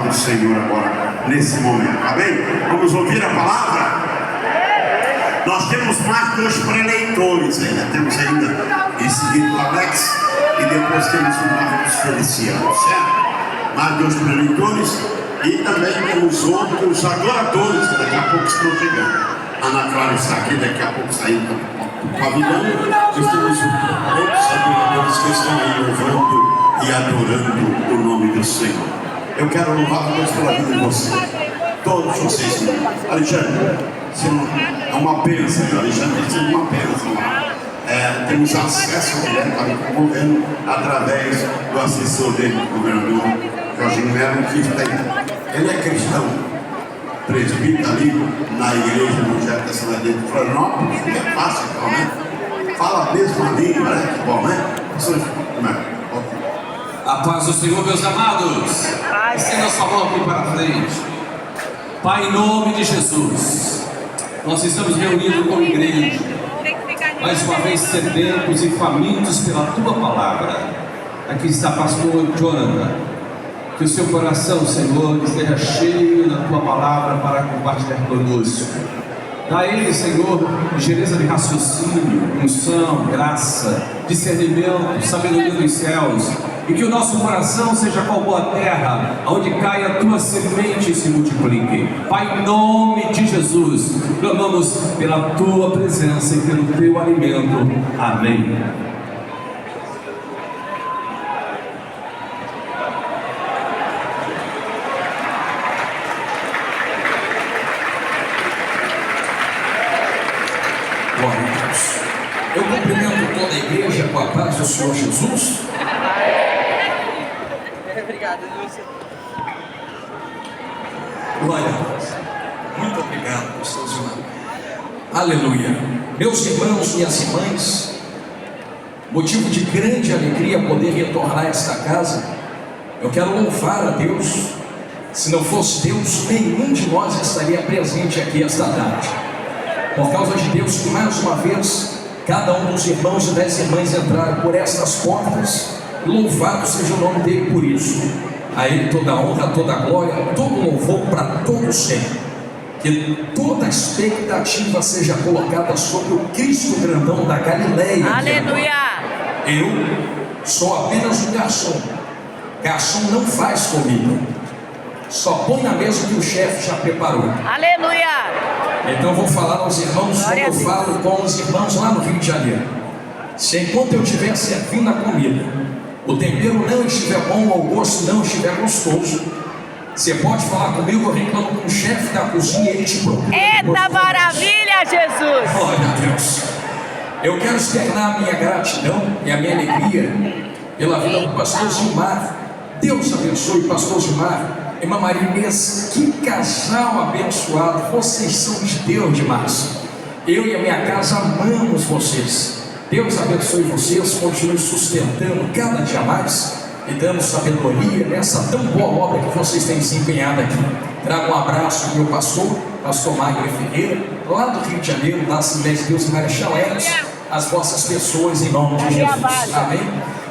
do Senhor agora, nesse momento, amém? Vamos ouvir a palavra? Nós temos mais 2 preleitores, temos ainda esse querido Alex e depois temos o Marcos Feliciano, certo? Mais 2 preleitores e também temos outros adoradores que daqui a pouco estão chegando. A Ana Clara está aqui, daqui a pouco saindo do pavilhão. Nós temos outros adoradores que estão aí louvando e adorando o nome do Senhor. Eu quero louvar a Deus pela vida de vocês, todos vocês. Alexandre, é uma bênção, Alexandre, tem sido uma bênção lá. Temos acesso direto ali com o governo através do assessor dele, o governador Jorginho Melo, que ele é cristão, presbítero ali na igreja evangélica da cidade de Florianópolis, que é fácil, então, né? Fala a mesma língua, né? Que bom, né? A paz do Senhor, meus amados. Estenda sua mão aqui para frente. Pai, em nome de Jesus, nós estamos reunidos como igreja, mais uma vez sedentos e famintos pela Tua palavra. Aqui está pastor Jonathan. Que o seu coração, Senhor, esteja cheio da Tua palavra para compartilhar conosco. Dá a ele, Senhor, ligeireza de raciocínio, unção, graça, discernimento, sabedoria dos céus. E que o nosso coração seja como boa terra, onde cai a Tua semente e se multiplique. Pai, em nome de Jesus, clamamos pela Tua presença e pelo Teu alimento. Amém. Glória a Deus. Eu cumprimento toda a igreja com a paz do Senhor Jesus. Obrigada, Lúcia. Glória a Deus. Muito obrigado, pastor Gilmar. Aleluia. Meus irmãos, minhas irmãs, motivo de grande alegria poder retornar a esta casa. Eu quero louvar a Deus. Se não fosse Deus, nenhum de nós estaria presente aqui esta tarde. Por causa de Deus, que mais uma vez cada um dos irmãos e das irmãs entraram por estas portas. Louvado seja o nome dele por isso. A ele toda a honra, toda a glória, todo louvor para todo sempre. Que toda a expectativa seja colocada sobre o Cristo grandão da Galileia. Aleluia! Eu sou apenas um garçom. Garçom não faz comida, só põe na mesa que o chefe já preparou. Aleluia! Então vou falar aos irmãos como eu falo com os irmãos lá no Rio de Janeiro. Se enquanto eu estiver servindo a comida, o tempero não estiver bom, ou o gosto não estiver gostoso, você pode falar comigo, eu reclamo com o chefe da cozinha e ele te procura. Eita maravilha, Jesus! Glória a Deus. Eu quero externar a minha gratidão e a minha alegria pela vida do pastor Gilmar. Deus abençoe o pastor Gilmar. Irmã Maria Inês, que casal abençoado. Vocês são de Deus demais. Eu e a minha casa amamos vocês. Deus abençoe vocês, continue sustentando cada dia mais e dando sabedoria nessa tão boa obra que vocês têm se empenhado aqui. Trago um abraço ao meu pastor Magno Ferreira, lá do Rio de Janeiro, da Assembleia de Deus em Marechal Hermes, as vossas pessoas em nome de Jesus. Amém?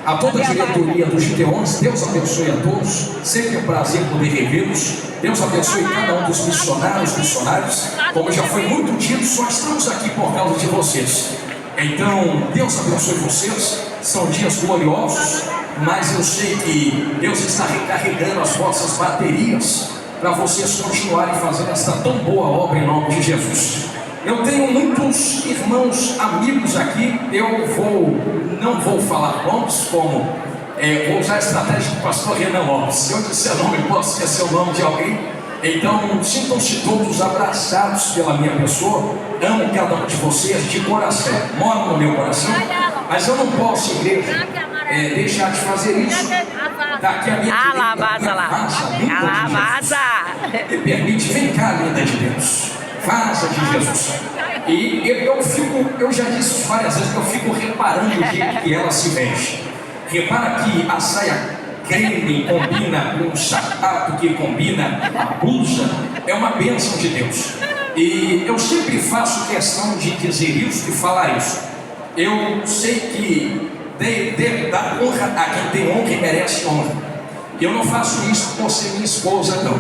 A toda a diretoria do Gideões, Deus abençoe a todos, sempre um prazer poder revê-los. Deus abençoe cada um dos missionários, como já foi muito dito, só estamos aqui por causa de vocês. Então, Deus abençoe vocês, são dias gloriosos, mas eu sei que Deus está recarregando as vossas baterias para vocês continuarem fazendo esta tão boa obra em nome de Jesus. Eu tenho muitos irmãos, amigos aqui, não vou falar nomes, como vou usar a estratégia do pastor Renan Lopes. Se eu disser nome, posso esquecer o nome de alguém. Então, sintam-se todos abraçados pela minha pessoa. Amo cada um de vocês de coração, mora no meu coração. Mas eu não posso, igreja, deixar de fazer isso. Daqui a minha me permite, vem cá, linda de Deus, vaza de Jesus. E eu já disse várias vezes que eu fico reparando o jeito que ela se veste. Repara que a saia creme combina com o sapato, que combina a blusa, é uma bênção de Deus. E eu sempre faço questão de dizer isso e falar isso. Eu sei que devo dar honra a quem tem honra e merece honra. E eu não faço isso por ser minha esposa, não.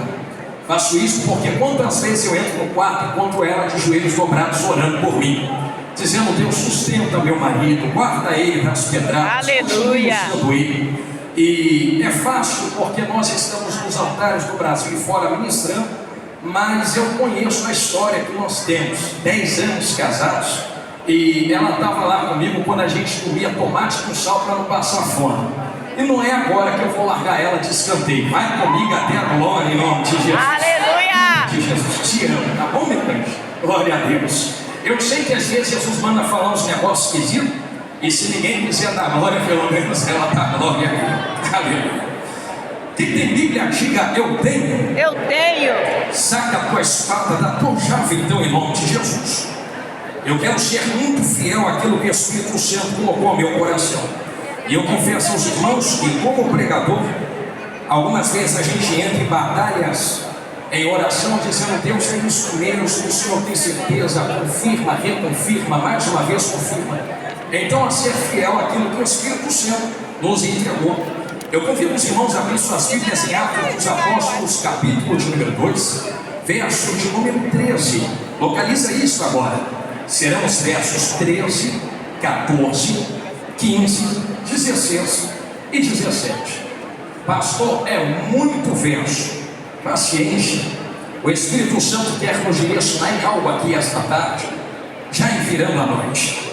Faço isso porque quantas vezes eu entro no quarto enquanto ela de joelhos dobrados orando por mim, dizendo: Deus, sustenta meu marido, guarda ele das pedradas. Aleluia. E é fácil porque nós estamos nos altares do Brasil e fora ministrando, mas eu conheço a história que nós temos. 10 anos casados, e ela estava lá comigo quando a gente comia tomate com sal para não passar fome. E não é agora que eu vou largar ela de escanteio. Vai comigo até a glória em nome de Jesus. Aleluia! De Jesus, te amo, tá bom, meu anjo? Glória a Deus. Eu sei que às vezes Jesus manda falar uns negócios esquisitos, e se ninguém quiser dar glória, pelo menos ela dá glória. Aleluia. Quem tem Bíblia, diga: eu tenho. Eu tenho. Saca a tua espada da tua chave, então, em nome de Jesus. Eu quero ser muito fiel àquilo que o Espírito Santo colocou no meu coração. E eu confesso aos irmãos que, como pregador, algumas vezes a gente entra em batalhas em oração, dizendo: Deus, tem isso mesmo, o Senhor tem certeza, confirma, reconfirma, mais uma vez confirma. Então, a ser fiel àquilo que o Espírito Santo nos entregou. Eu convido os irmãos a abrir suas Bíblias em Atos dos Apóstolos, capítulo de número 2, verso de número 13. Localiza isso agora. Serão os versos 13, 14, 15, 16 e 17. Pastor, é muito verso. Paciência. O Espírito Santo quer nos direcionar em algo aqui esta tarde, já em virando a noite.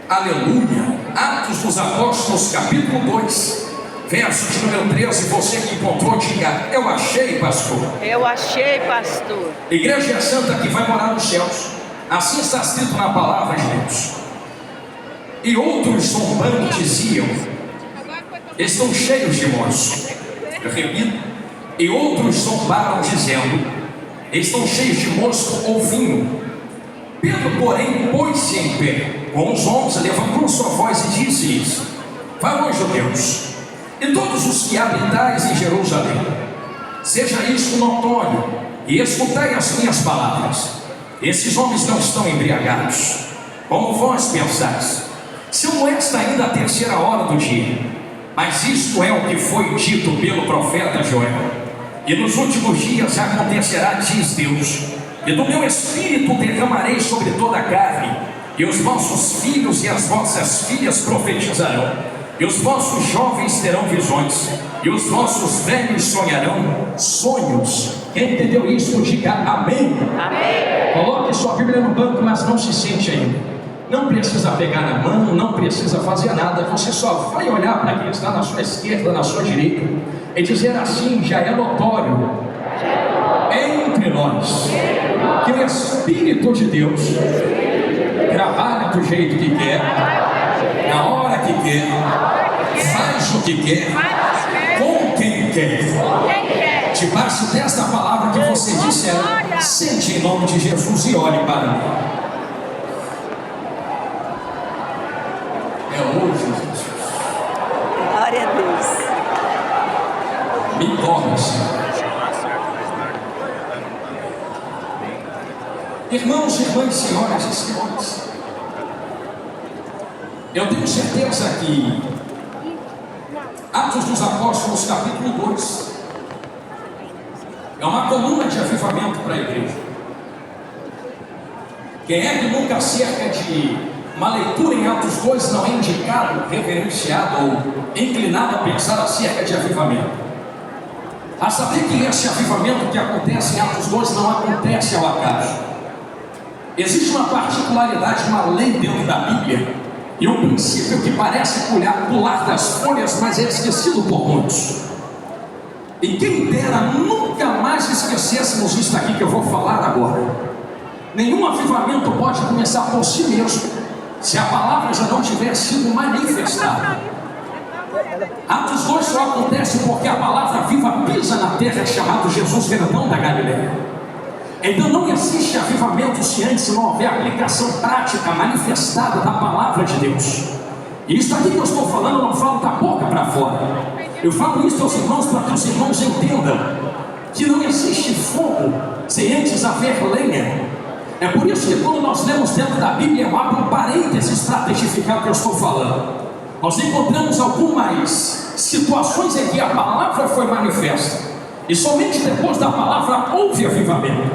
Aleluia. Atos dos Apóstolos, capítulo 2, verso de número 13. Você que encontrou, diga: eu achei, pastor. Eu achei, pastor. Igreja Santa que vai morar nos céus. Assim está escrito na palavra de Deus. E outros zombando diziam: estão cheios de moço. Eu repito: e outros zombaram dizendo: estão cheios de moço ou vinho. Pedro, porém, pôs-se em pé com os homens, levantou sua voz e disse isso: varões judeus, e todos os que habitais em Jerusalém, seja isso notório, e escutai as minhas palavras. Esses homens não estão embriagados, como vós pensais, são esta ainda a terceira hora do dia. Mas isto é o que foi dito pelo profeta Joel: e nos últimos dias acontecerá, diz Deus, e do meu espírito derramarei sobre toda a carne, e os vossos filhos e as vossas filhas profetizarão, e os vossos jovens terão visões, e os vossos velhos sonharão sonhos. Quem entendeu isso, diga amém. Amém. Coloque sua Bíblia no banco, mas não se sente ainda. Não precisa pegar na mão, não precisa fazer nada. Você só vai olhar para quem está na sua esquerda, na sua direita, e dizer assim: já é notório entre nós que o Espírito de Deus trabalha do jeito que quer, na hora que quer, faz o que quer, com quem quer. Debaixo desta palavra que você disser, sente em nome de Jesus e olhe para mim. É hoje, Jesus. Glória a Deus. Me tome, Senhor. Irmãos, irmãs, senhoras e senhores, eu tenho certeza que Atos dos Apóstolos, capítulo 2, é uma coluna de avivamento para a igreja. Quem é que nunca, acerca de uma leitura em Atos 2, não é indicado, reverenciado ou inclinado a pensar acerca de avivamento? A saber que esse avivamento que acontece em Atos 2 não acontece ao acaso. Existe uma particularidade, uma lei dentro da Bíblia, e um princípio que parece pular das folhas, mas é esquecido por muitos. E quem dera nunca mais esquecêssemos isso aqui que eu vou falar agora. Nenhum avivamento pode começar por si mesmo, se a palavra já não tiver sido manifestada. Atos 2 só acontece porque a palavra viva pisa na terra, chamado Jesus Verdão da Galileia. Então não existe avivamento se antes não houver aplicação prática, manifestada da palavra de Deus. E isso aqui que eu estou falando, eu não falo da boca para fora. Eu falo isso aos irmãos para que os irmãos entendam que não existe fogo sem antes haver lenha. É por isso que quando nós lemos dentro da Bíblia, eu abro um parênteses para testificar o que eu estou falando. nós encontramos algumas situações em que a palavra foi manifesta, e somente depois da palavra houve avivamento.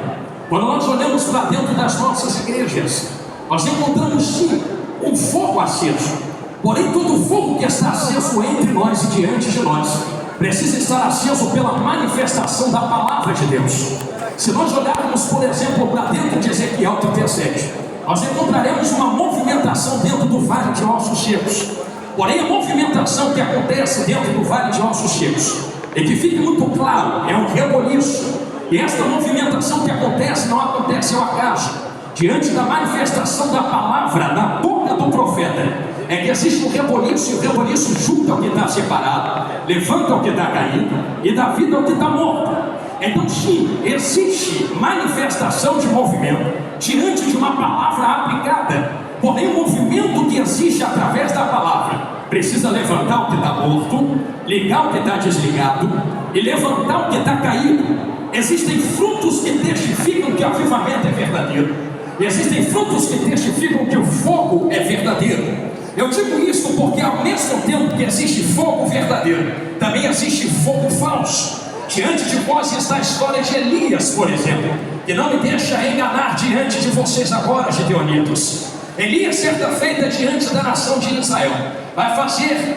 Quando nós olhamos para dentro das nossas igrejas, nós encontramos sim um fogo aceso. Porém, todo fogo que está aceso entre nós e diante de nós precisa estar aceso pela manifestação da palavra de Deus. Se nós olharmos, por exemplo, para dentro de Ezequiel 37, nós encontraremos uma movimentação dentro do vale de ossos secos. Porém, a movimentação que acontece dentro do vale de ossos secos, e que fique muito claro, é um reboliço. E esta movimentação que acontece não acontece ao acaso. Diante da manifestação da palavra na boca do profeta, é que existe um reboliço, e o reboliço junta o que está separado, levanta o que está caído e dá vida ao que está morto. Então sim, existe manifestação de movimento diante de uma palavra aplicada. Porém, o movimento que existe através da palavra precisa levantar o que está morto, ligar o que está desligado e levantar o que está caído. Existem frutos que testificam que o avivamento é verdadeiro. Existem frutos que testificam que o fogo é verdadeiro. Eu digo isso porque ao mesmo tempo que existe fogo verdadeiro, também existe fogo falso. Diante de vós está a história de Elias, por exemplo, que não me deixa enganar diante de vocês agora, gideonitas. Elias, certa feita diante da nação de Israel, vai fazer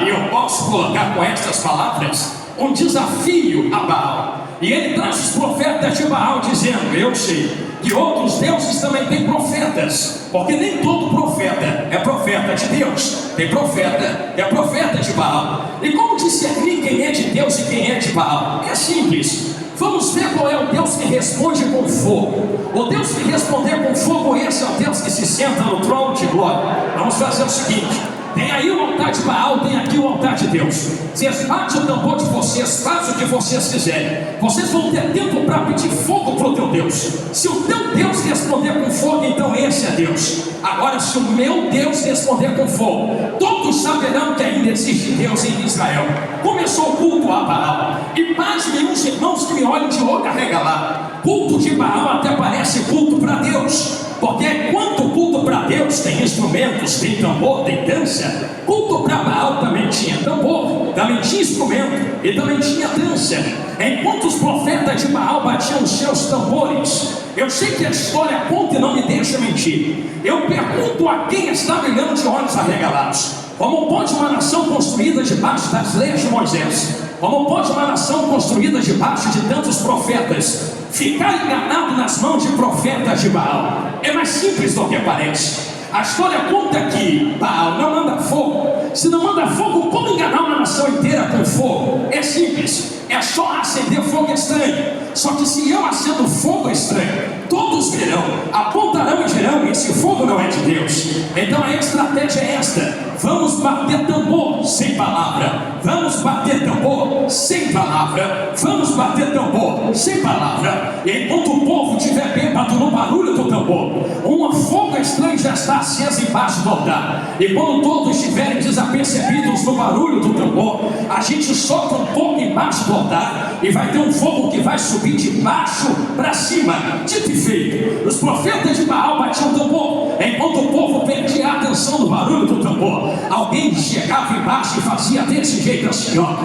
e eu posso colocar com estas palavras, um desafio a Baal. E ele traz os profetas de Baal dizendo: eu sei que outros deuses também têm profetas, porque nem todo profeta é profeta de Deus. Tem profeta que é profeta de Baal. E como discernir quem é de Deus e quem é de Baal? É simples. Vamos ver qual é o Deus que responde com fogo. O Deus que responder com fogo, esse é o Deus que se senta no trono de glória. Vamos fazer o seguinte: tem aí o altar de Baal, tem aqui o altar de Deus. Vocês batem o tambor de vocês, fazem o que vocês quiserem. Vocês vão ter tempo para pedir fogo para o teu Deus. Se o teu Deus responder com fogo, então esse é Deus. Agora, se o meu Deus responder com fogo, todos saberão que ainda existe Deus em Israel. Começou o culto a Baal. E pasmem uns irmãos que me olham de olho arregalado. Culto de Baal até parece culto para Deus. Porque enquanto culto para Deus tem instrumentos, tem tambor, tem dança, culto para Baal também tinha tambor, também tinha instrumento e também tinha dança. Enquanto os profetas de Baal batiam os seus tambores, eu sei que a história conta e não me deixa mentir. Eu pergunto a quem está brilhando de olhos arregalados: como pode uma nação construída debaixo das leis de Moisés, como pode uma nação construída debaixo de tantos profetas ficar enganado nas mãos de profetas de Baal? É mais simples do que parece. A história conta que Baal não manda fogo. Se não manda fogo, como enganar uma nação inteira com fogo? É simples, é só acender fogo estranho. Só que se eu acendo fogo estranho, todos verão, apontarão e dirão: esse fogo não é de Deus. Então a estratégia é esta: vamos bater tambor sem palavra, vamos bater tambor sem palavra, vamos bater tambor sem palavra. E enquanto o povo estiver bêbado no barulho do tambor, um fogo estranho já está aceso embaixo do altar. E quando todos estiverem desapercebidos no barulho do tambor, a gente solta um pouco embaixo do altar e vai ter um fogo que vai subir de baixo para cima. Dito e feito, os profetas de Baal batiam o tambor. Enquanto o povo perdia a atenção do barulho do tambor, alguém chegava embaixo e fazia desse jeito assim, ó.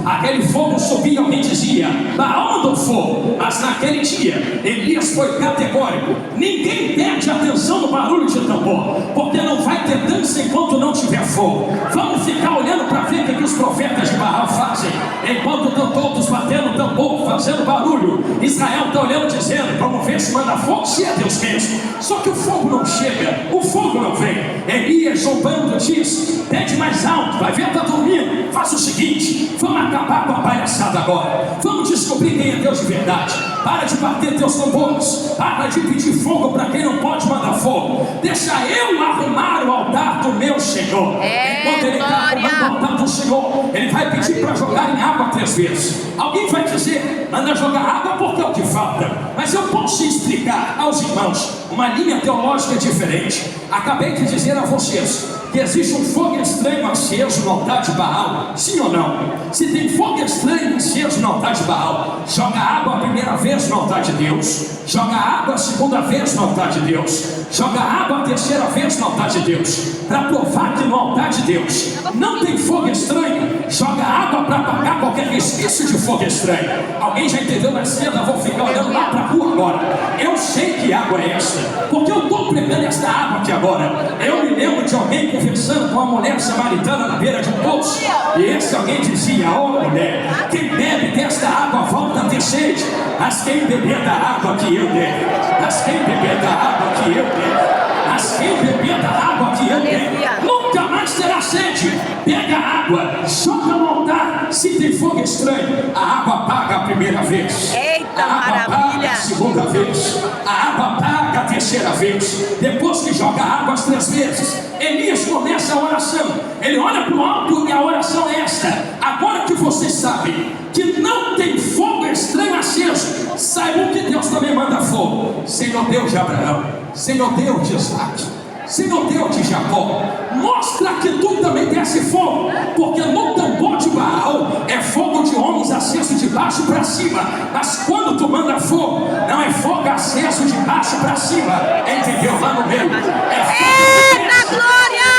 Aquele fogo subia e alguém dizia: Baal mandou fogo. Mas naquele dia, Elias foi categórico: ninguém perde atenção no barulho de tambor, porque não vai ter dança enquanto não tiver fogo. Vamos ficar olhando para ver o que os profetas de Baal fazem. Enquanto estão todos batendo tambor, fazendo barulho, Israel está olhando dizendo: vamos ver se manda fogo, se é Deus mesmo. Só que o fogo não chega, o fogo não vem. Elias zombando diz: pede mais alto, vai ver, está dormindo. Faz o seguinte, vamos acabar com a palhaçada agora. Vamos descobrir quem é Deus de verdade. Para de bater teus tambores, para de pedir fogo para quem não pode mandar fogo. Deixa eu arrumar o altar do meu Senhor. Enquanto ele está arrumando o altar do Senhor, ele vai pedir para jogar em água 3 vezes. Alguém vai dizer: manda jogar água porque é o que falta. Mas eu posso explicar aos irmãos uma linha teológica diferente. Acabei de dizer a vocês que existe um fogo estranho aceso no altar de Baal, sim ou não? Se tem fogo estranho aceso no altar de Baal, joga água a primeira vez no altar de Deus, joga água a segunda vez no altar de Deus, joga água a terceira vez no altar de Deus, para provar que no altar de Deus não tem fogo estranho. Joga água para apagar qualquer resquício de fogo estranho. Alguém já entendeu na cena? Vou ficar olhando lá para a rua agora. Eu sei que água é essa, porque eu estou pregando esta água aqui agora. Eu me lembro de alguém conversando com uma mulher samaritana na beira de um poço, e esse alguém dizia: ó mulher, quem bebe desta água volta a ter sede, mas quem beber da água que eu der, mas quem beber da água que eu der, mas quem beber da água que eu der, nunca mais terá sede. Pega a água, joga no altar. Se tem fogo estranho, a água apaga a primeira vez, Eita, a água apaga a segunda vez, a água apaga a terceira vez. Depois que joga água as 3 vezes, Elias começa a oração. Ele olha para o alto e a oração é esta: agora que vocês sabem que não tem fogo estranho aceso, saibam que Deus também manda fogo. Senhor Deus de Abraão, Senhor Deus de Isaac, Senhor Deus de Jacó, mostra que tu também desce fogo, porque no tambor de Baal é fogo de homens aceso de baixo para cima, mas quando tu manda fogo, não é fogo aceso de baixo para cima, entendeu? Lá no meio é fogo. Eita glória!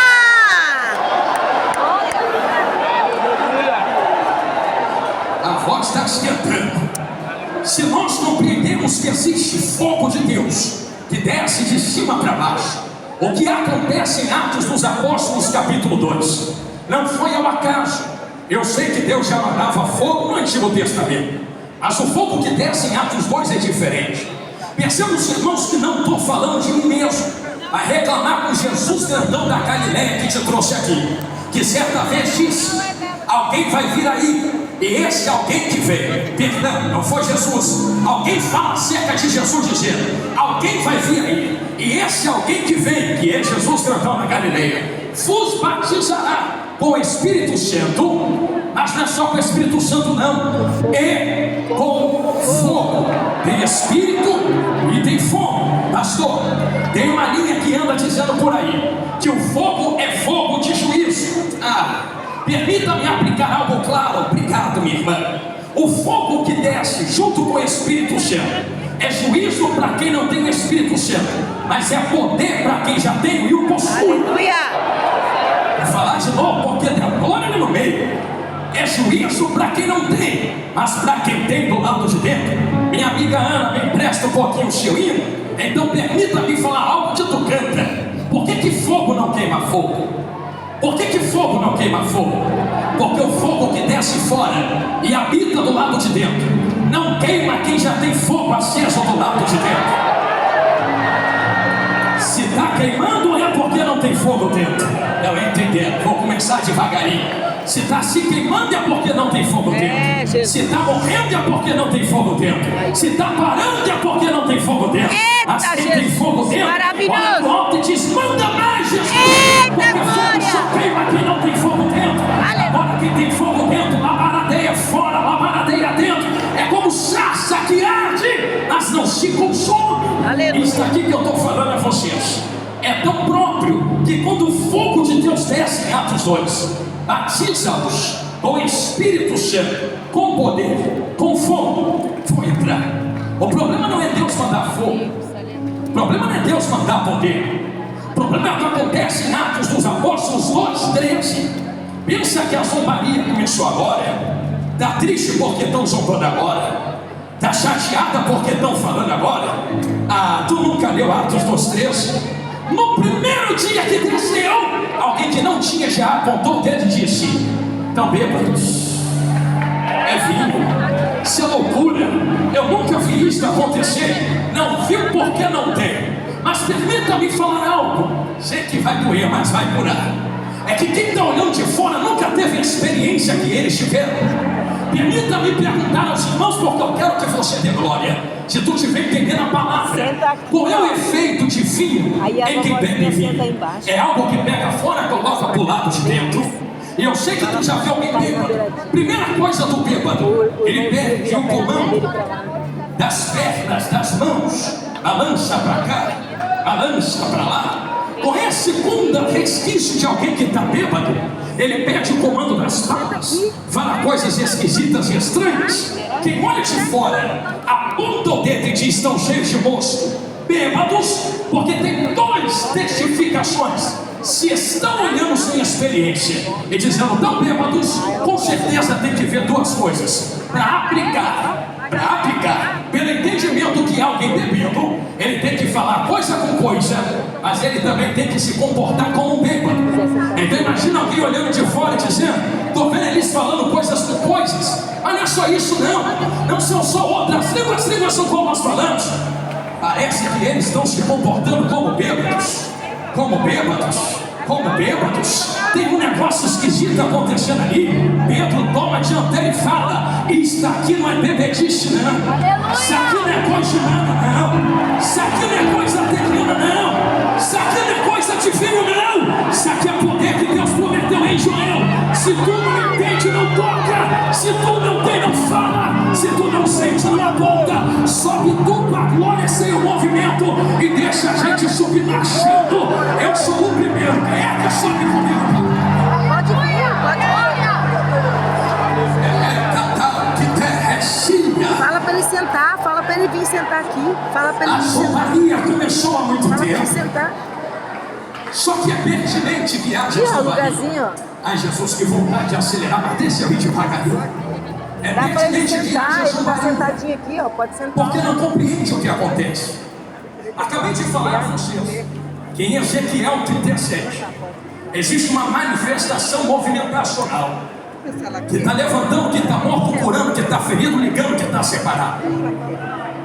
A voz está esquentando. Se nós compreendemos que existe fogo de Deus que desce de cima para baixo, o que acontece em Atos dos Apóstolos capítulo 2 não foi ao acaso. Eu sei que Deus já mandava fogo no Antigo Testamento, mas o fogo que desce em Atos 2 é diferente. Percebam os irmãos que não estou falando de mim mesmo a reclamar com Jesus grandão da Galileia que te trouxe aqui, que certa vez disse: alguém vai vir aí, e esse alguém que veio, perdão, não foi Jesus. Alguém fala acerca de Jesus dizendo: alguém vai vir aí, e esse alguém que veio, que é Jesus grandão da Galileia, vos batizará com o Espírito Santo, mas não é só com o Espírito Santo não, é com fogo. Tem Espírito e tem fogo. Pastor, tem uma linha que anda dizendo por aí que o fogo é fogo de juízo. Permita-me aplicar algo claro. Obrigado, minha irmã. O fogo que desce junto com o Espírito Santo é juízo para quem não tem o Espírito Santo, mas é poder para quem já tem e o possui. Aleluia! Vou falar de novo porque tem glória ali no meio. É juízo para quem não tem, mas para quem tem do lado de dentro. Minha amiga Ana, me empresta um pouquinho o seu hino. Então permita-me falar algo que tu canta. Por que fogo não queima fogo? Por que fogo não queima fogo? Porque o fogo que desce fora e habita do lado de dentro não queima quem já tem fogo aceso do lado de dentro. Se está queimando é porque não tem fogo dentro. Eu entendendo, vou começar devagarinho. Se está se queimando é porque não tem fogo dentro. Se está morrendo é porque não tem fogo dentro. Se está parando é porque não tem fogo dentro. Mas quem tem fogo dentro, olha pro alto e diz: manda mais, Jesus. Porque fogo só queima quem não tem fogo dentro. Agora quem tem fogo dentro, labaradeia fora, labaradeia dentro. É como sarça que arde, mas não se consome. Isso aqui que eu estou falando a vocês é tão próprio que quando o fogo de Deus desce em Atos 2, batiza-os com o Espírito Santo, com poder, com fogo, vão entrar. O problema não é Deus mandar fogo, o problema não é Deus mandar poder. O problema é o que acontece em Atos dos Apóstolos 2:13. Pensa que a zombaria começou agora. Está triste porque estão zombando agora. Está chateada porque estão falando agora. Tu nunca leu Atos 2:13? No primeiro dia que desceu, alguém que não tinha já apontou o dedo e disse: estão bêbados, é vinho, isso é loucura. Eu nunca vi isso acontecer. Não viu porque não tem. Mas permita-me falar algo. Sei que vai doer, mas vai curar. É que quem está olhando de fora nunca teve a experiência que eles tiveram. Permita-me perguntar aos irmãos, porque eu quero que você dê glória. Se tu estiver entendendo a palavra, qual é o efeito de vinho em quem bebe vinho? É algo que pega fora e coloca para o lado de dentro. E eu sei que tu já viu alguém bêbado. Primeira coisa do bêbado, ele perde o comando das pernas, das mãos. Balança para cá, balança para lá. Qual é a segunda resquício de alguém que está bêbado? Ele perde o comando das patas, fala coisas esquisitas e estranhas. Quem olha de fora, aponta o dedo e diz: estão cheios de mosto. bêbados, porque tem duas testificações. Se estão olhando sem experiência e dizendo tão bêbados, com certeza tem que ver duas coisas para aplicar. Pelo entendimento que alguém bebendo, ele tem que falar coisa com coisa, mas ele também tem que se comportar como um bêbado. Então imagina alguém olhando de fora e dizendo: estou vendo eles falando coisas com coisas, mas não é só isso não são só outras línguas, as línguas são como nós falamos. Parece que eles estão se comportando como bêbados. Tem um negócio esquisito acontecendo ali. Pedro toma a dianteira e fala: isso aqui não é bebedice não, isso aqui não é coisa humana não, isso aqui não é coisa terrena não, isso aqui não é coisa divina não, isso aqui é poder que Deus prometeu em Joel. Se tu não entende, não toca, se tu não tem, não fala, se tu não sente, não aponta. Sobe tu com a glória sem o movimento e deixa a gente subir marchando. Eu sou o primeiro, quem é que sobe comigo? Pode vir. Fala para ele sentar, fala para ele vir sentar aqui. Fala para ele A vir sentar. Somaria começou há muito Fala para ele tempo. sentar. Só que é pertinente viagem a Aqui, ó, Somaria. lugarzinho, ó. Ai, Jesus, que vontade de acelerar, mas deixa eu ir devagarinho. É Dá para ele pertinente sentar, viagem a ele tá Somaria, sentadinho aqui, ó. Pode sentar. porque não compreende o que acontece. Acabei de falar a vocês que em Ezequiel 37 existe uma manifestação movimentacional que está levantando, que está morto, curando, que está ferido, ligando, que está separado.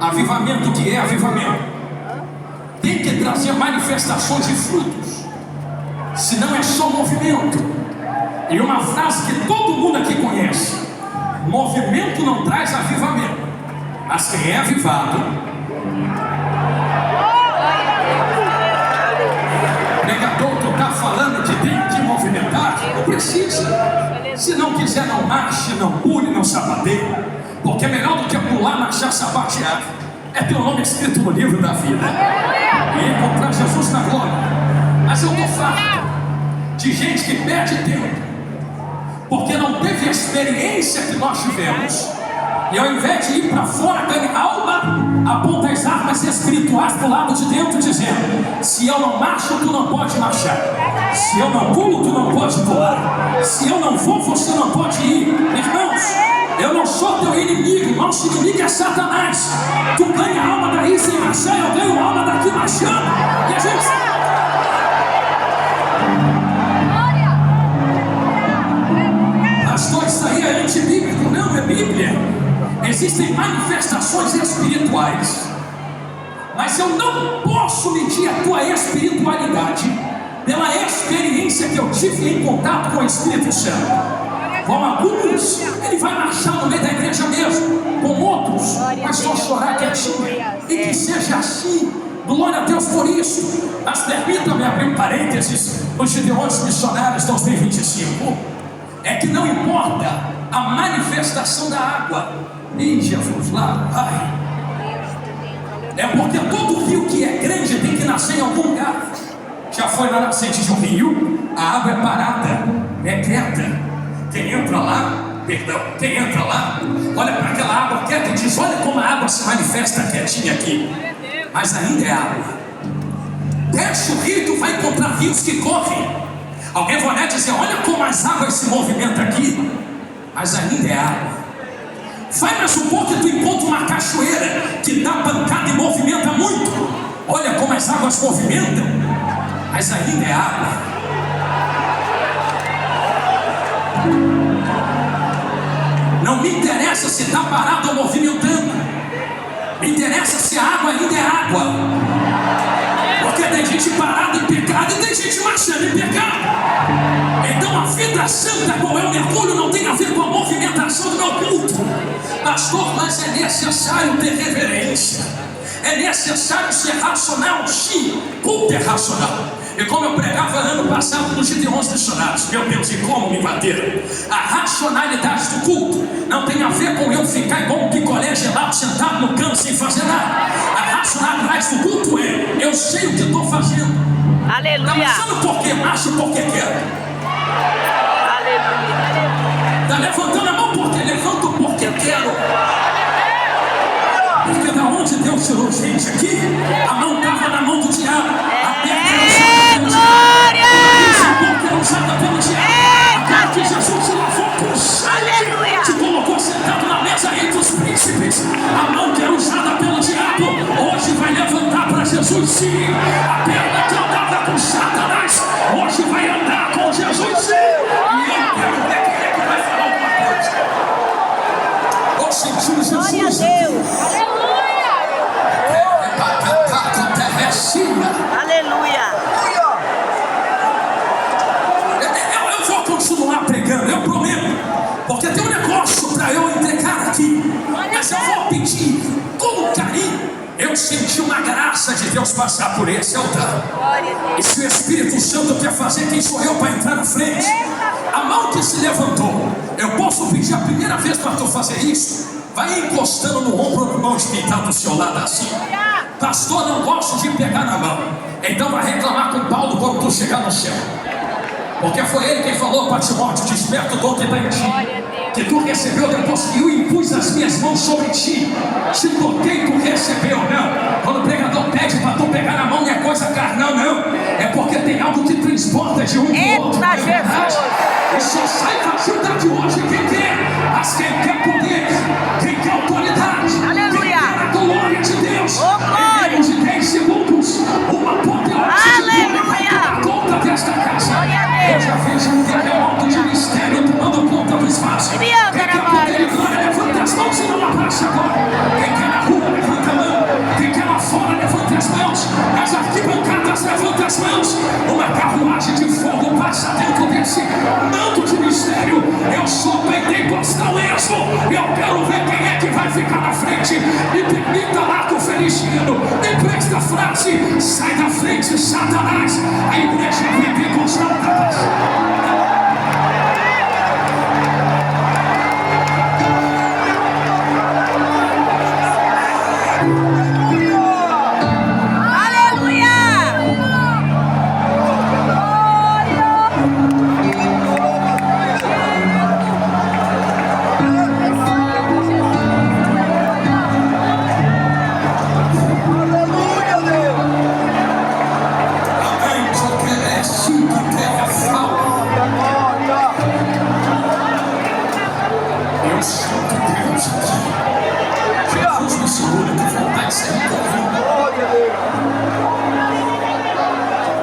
Avivamento, que é avivamento, tem que trazer manifestações e frutos, senão é só movimento. E uma frase que todo mundo aqui conhece: movimento não traz avivamento, mas quem é avivado. Pregador, tu está falando que tem que movimentar? Não precisa. Se não quiser, não marche, não pule, não sapateie, porque é melhor do que pular, marchar, sapatear é ter o nome escrito no livro da vida e encontrar Jesus na glória. Mas eu estou farto de gente que perde tempo porque não teve a experiência que nós tivemos, e ao invés de ir para fora ganhar alma, aponta as armas espirituais para o lado de dentro, dizendo: se eu não marcho, tu não pode marchar, se eu não pulo, tu não pode pular, se eu não vou, você não pode ir. Irmãos, eu não sou teu inimigo, nosso inimigo é Satanás. Tu ganha alma daí sem marchar, eu ganho alma daqui marchando. E a gente... Pastor, isso aí é antibíblico. Não, é Bíblia. Existem manifestações espirituais, mas eu não posso medir a tua espiritualidade pela experiência que eu tive em contato com o Espírito Santo. Com alguns, ele vai marchar no meio da igreja mesmo. Com outros, vai só chorar quietinho. E que seja assim. Glória a Deus por isso. Mas permita-me abrir um parênteses. Os Gideões Missionários 2025. É que não importa a manifestação da água. Ih, Jesus, lá vai. É porque todo rio que é grande tem que nascer em algum lugar. Já foi na nascente de um rio? A água é parada, é quieta. Quem entra lá, olha para aquela água quieta e diz: olha como a água se manifesta quietinha aqui. Mas ainda é água. Desce o rio e tu vai encontrar rios que correm. Alguém vai olhar e dizer: olha como as águas se movimentam aqui. Mas ainda é água. Vai mais um pouco e tu encontra uma cachoeira que dá pancada e movimenta muito. Olha como as águas movimentam. Mas ainda é água. Não me interessa se está parado ou movimentando. Me interessa se a água ainda é água. Porque tem gente parada em pecado e tem gente marchando em pecado. Então a vida santa, qual é o mergulho, não tem a ver com a movimentação do meu culto. Pastor, mas é necessário ter reverência. É necessário ser racional, sim. Culto é racional. E como eu pregava ano passado nos Gideões Missionários, meu Deus, e como me bateram. A racionalidade do culto não tem a ver com eu ficar igual um picolé gelado sentado no canto sem fazer nada. A racionalidade do culto é: eu sei o que estou fazendo. Aleluia. Está marchando porque marcho, porque quero. Aleluia. Está levantando a mão porque levanto, porque quero. Porque da onde Deus tirou gente aqui, a mão está Jesus te lavou com sangue, te colocou sentado na mesa entre os príncipes. A mão que era usada pelo diabo hoje vai levantar para Jesus, sim. A perna que andava com Satanás hoje vai andar com Jesus, sim. E eu quero ver quem é que vai falar alguma coisa. Eu senti Jesus. Glória a Deus. Aleluia. Eu vou continuar pregando, eu prometo. Porque tem um negócio para eu entregar aqui. Mas eu vou pedir com carinho. Eu senti uma graça de Deus passar por esse altar. E se o Espírito Santo quer fazer, quem sou eu para entrar na frente? A mão que se levantou, eu posso pedir a primeira vez para tu fazer isso? Vai encostando no ombro do irmão que está do seu lado assim. Pastor, não gosto de pegar na mão. Então vai reclamar com Paulo quando tu chegar no céu. Porque foi ele quem falou para Timóteo: desperta o dom que está em ti, que tu recebeu depois que eu impus as minhas mãos sobre ti. Te toquei, tu recebeu. Não, quando o pregador pede para tu pegar na mão, não é coisa carnal, não. É porque tem algo que transporta de um para o outro. Eita, Jesus! E só sai vazio daqui hoje quem quer. Mas quem quer poder, quem quer autoridade, Aleluia. quem quer a glória de Deus. Oh, glória. Em menos de 10 segundos, uma potência vai tomar conta desta casa. Eu já fiz um terremoto de mistério tomando conta do espaço. Quem quer poder e glória, levanta as mãos e não abraça agora. Quem quer na rua, levanta a mão. Quem quer lá fora, levanta as mãos. Nas arquibancadas, levanta as mãos. Uma carruagem de fogo passa dentro desse manto de mistério. Eu sou pentecostal mesmo. Eu quero ver quem é que vai ficar na frente. Me permita lá com o Feliciano. Me presta a frase: sai da frente, Satanás. A igreja pentecostal da paz.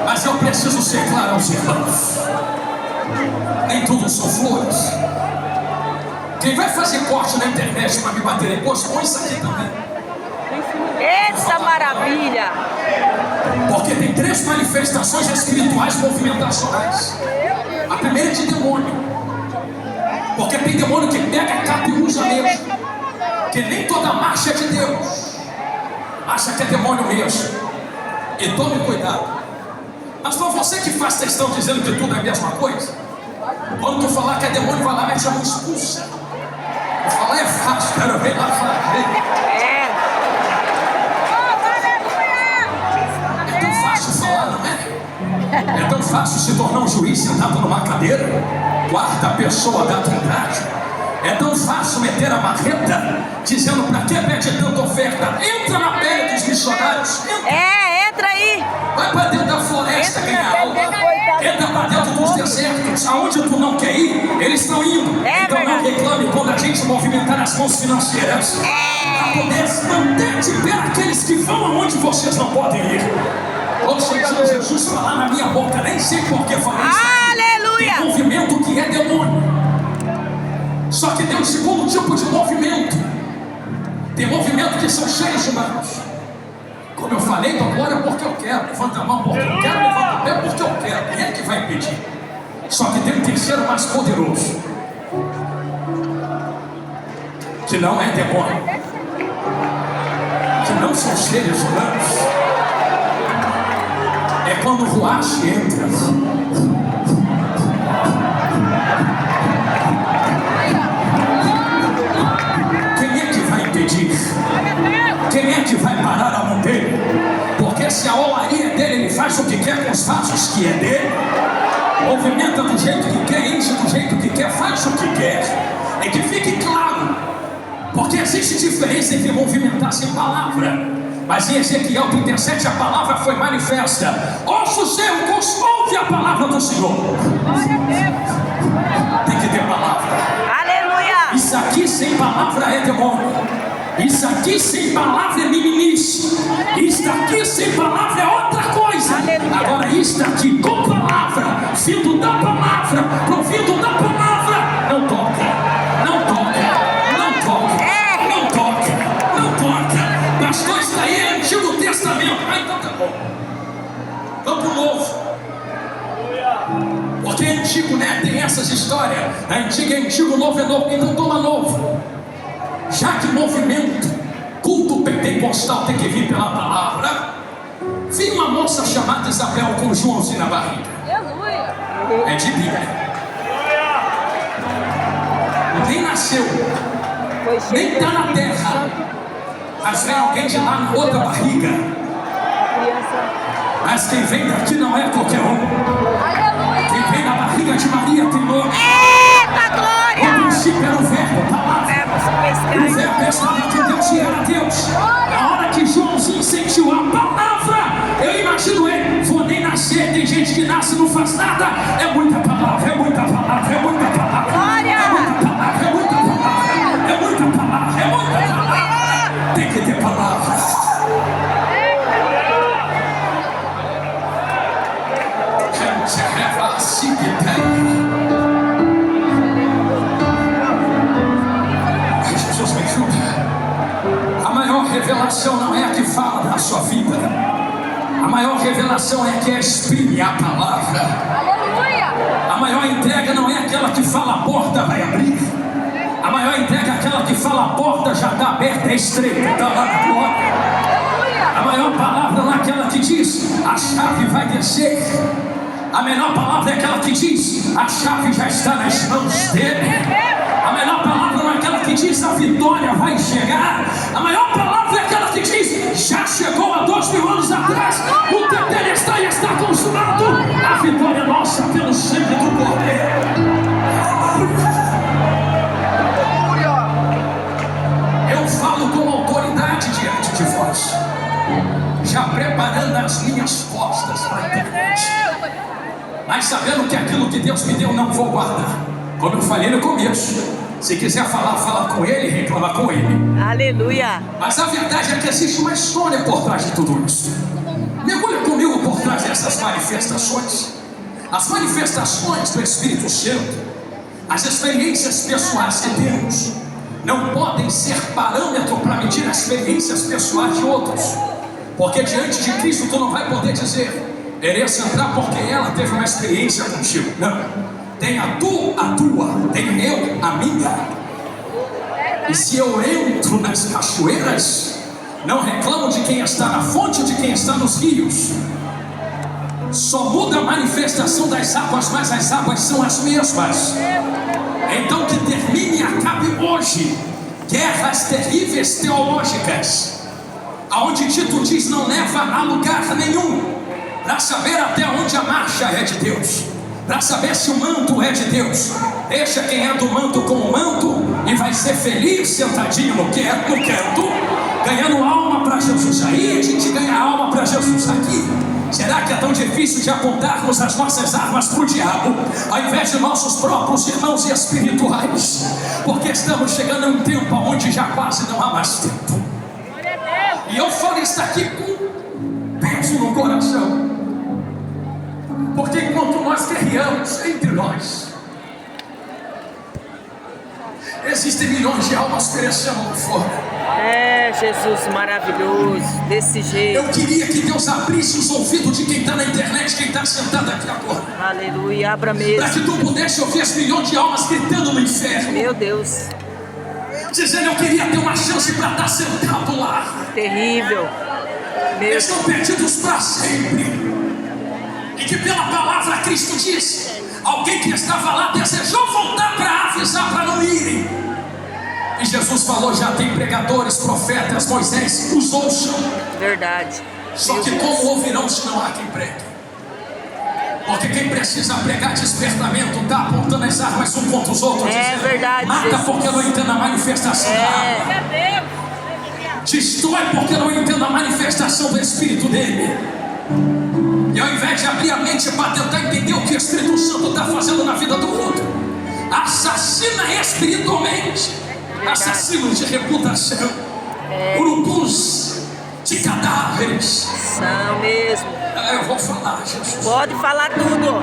Mas eu preciso ser claro aos irmãos: nem tudo são flores. Quem vai fazer corte na internet para me bater em posto, põe isso aqui também. Essa maravilha. Porque tem 3 manifestações espirituais movimentacionais. A primeira é de demônio. Porque tem demônio que pega a capa e usa mesmo. Que nem toda marcha é de Deus. Acha que é demônio mesmo. E tome cuidado. Mas foi você que faz questão dizendo que tudo é a mesma coisa. Quando tu falar que é demônio, vai lá, mete a mão, expulsa. Eu falar é fácil, quero ver lá fazer. É tão fácil falar, não é? É tão fácil se tornar um juiz sentado numa cadeira, quarta pessoa da Trindade. É tão fácil meter a marreta, dizendo: pra que pede tanta oferta? Entra na pele dos missionários. Entra aí. Vai pra dentro da floresta ganhar alma. Entra pra dentro dos desertos. Aonde tu não quer ir, eles estão indo. Então não reclame quando a gente movimentar as mãos financeiras para poder manter de pé aqueles que vão aonde vocês não podem ir. Ou seja, Jesus falar na minha boca, nem sei por que falar isso. Aleluia. Tem movimento que é demônio. Só que tem um segundo tipo de movimento. Tem movimento que são seres humanos. Como eu falei, então glória porque eu quero. Levanta a mão porque eu quero, levanta o pé porque eu quero. Quem é que vai impedir? Só que tem um terceiro mais poderoso, que não é demônio, que não são seres humanos. É quando o ruache entra. Quem é que vai impedir? Quem é que vai parar a mão dele? Porque se a olaria dele, ele faz o que quer com os vasos que é dele. Movimenta do jeito que quer, enche do jeito que quer, faz o que quer. E que fique claro, porque existe diferença entre movimentar sem palavra. Mas em Ezequiel 37 a palavra foi manifesta. Ossos secos, ouve a palavra do Senhor. Tem que que ter palavra. Aleluia. Isso aqui sem palavra é demônio. Isso aqui sem palavra é meninice. Isso aqui sem palavra é outra coisa. Aleluia. Agora isso aqui com palavra, vindo da palavra, provindo da palavra, não toca, não toca, não toca, não toca, não toca. Pastor, isso aí é Antigo Testamento. Ah, então tá bom. Vamos pro Novo. Porque é antigo, né? Tem essas histórias. Antigo é antigo, novo é novo. Então toma novo. Já que movimento, culto pentecostal tem que vir pela palavra. Vi uma moça chamada Isabel com Joãozinho na barriga. Aleluia. É de Bíblia. Nem nasceu, nem está na terra. Mas vem alguém de lá na outra barriga. Mas quem vem daqui não é qualquer um. Aleluia. Quem vem na barriga de Maria tem nome. Eita glória. O princípio era o verbo, palavra. O verbo estava com Deus e era Deus. Na hora que Joãozinho sentiu a palavra, eu imagino ele, vou nem nascer. Tem gente que nasce e não faz nada. É muita palavra, é muita palavra, é muita palavra. Glória. É muita palavra, é muita palavra. É muita palavra, é muita palavra. Tem que ter palavra. Jesus me ajuda. A maior revelação não é a que fala da sua vida. A maior revelação é a que exprime a palavra. Aleluia. A maior entrega não é aquela que fala a porta vai abrir. A maior entrega é aquela que fala a porta já está aberta, é estreita, está lá na glória. A maior palavra não é aquela que diz a chave vai descer. A menor palavra é aquela que diz a chave já está nas mãos dele. A menor palavra não é aquela que diz a vitória vai chegar. A maior palavra é aquela que diz já chegou há 2000 anos atrás. O tetelestai está consumado. A vitória é nossa pelo sangue do Cordeiro. Eu falo com autoridade diante de vós, já preparando as minhas costas para a internet, mas sabendo que aquilo que Deus me deu não vou guardar. Como eu falei no começo, se quiser falar, fala com ele, reclama com ele. Aleluia. Mas a verdade é que existe uma história por trás de tudo isso. Mergulha comigo por trás dessas manifestações. As manifestações do Espírito Santo, as experiências pessoais que temos, não podem ser parâmetro para medir as experiências pessoais de outros. Porque diante de Cristo tu não vai poder dizer Teresa entrar porque ela teve uma experiência contigo. Não. Tem a tua, tem eu, a minha. E se eu entro nas cachoeiras, não reclamo de quem está na fonte ou de quem está nos rios. Só muda a manifestação das águas, mas as águas são as mesmas. Então que termine e acabe hoje guerras terríveis teológicas, aonde Tito diz não leva a lugar nenhum, para saber até onde a marcha é de Deus, para saber se o manto é de Deus. Deixa quem é do manto com o manto e vai ser feliz sentadinho no canto, ganhando alma para Jesus. Aí a gente ganha alma para Jesus aqui. Será que é tão difícil de apontarmos as nossas armas para o diabo, ao invés de nossos próprios irmãos espirituais? Porque estamos chegando a um tempo onde já quase não há mais tempo. E eu falo isso aqui com peso no coração, porque enquanto nós guerreamos entre nós, existem milhões de almas perecendo lá fora. É, Jesus maravilhoso, desse jeito. Eu queria que Deus abrisse os ouvidos de quem está na internet, quem está sentado aqui agora. Aleluia, abra mesmo. Para que tu pudesse ouvir as milhões de almas gritando no inferno. Meu Deus. Dizendo, eu queria ter uma chance para estar sentado lá. Terrível. Meu Estão perdidos para sempre. E que pela palavra Cristo diz, alguém que estava lá desejou voltar para avisar para não irem. E Jesus falou, já tem pregadores, profetas, Moisés, os ouçam. Verdade. Só que como ouvirão se não há quem pregue? Porque quem precisa pregar despertamento está apontando as armas um contra os outros. É dizendo, verdade, mata Jesus. porque não entende a manifestação da arma. Destrói porque não entende a manifestação do Espírito dele. E ao invés de abrir a mente para tentar entender o que o Espírito Santo está fazendo na vida do outro, assassina espiritualmente, assassinos de reputação, urubus de cadáveres. São mesmo. Eu vou falar, Jesus. Pode falar tudo.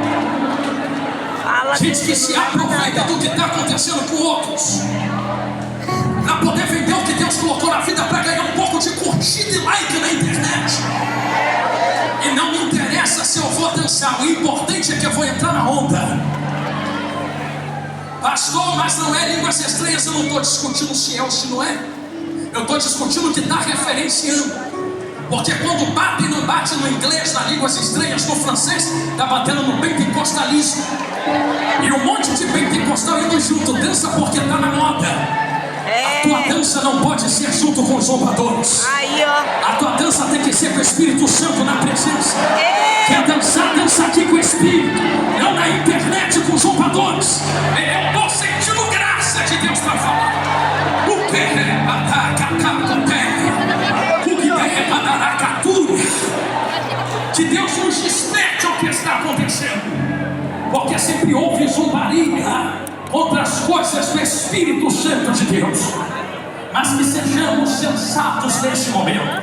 Fala Gente tudo, que se não leva aproveita nada. do que está acontecendo com outros, para poder vender o que Deus colocou na vida, para ganhar um pouco de curtida e like na internet. E não me interessa se eu vou dançar, o importante é que eu vou entrar na onda. Pastor, mas não é línguas estranhas, eu não estou discutindo se é ou se não é. Eu estou discutindo o que está referenciando. Porque quando bate e não bate no inglês, nas línguas estranhas, no francês, está batendo no pentecostalismo. E um monte de pentecostal indo junto, dança porque está na moda. A tua dança não pode ser junto com os zombadores. Aí, ó. A tua dança tem que ser com o Espírito Santo na presença. Quer dançar, dança aqui com o Espírito, não na internet com os zombadores. Eu estou sentindo graça de Deus para falar. O que é que Deus nos desperte ao que está acontecendo, porque sempre houve zombaria contra as coisas do Espírito Santo de Deus. Mas que sejamos sensatos neste momento,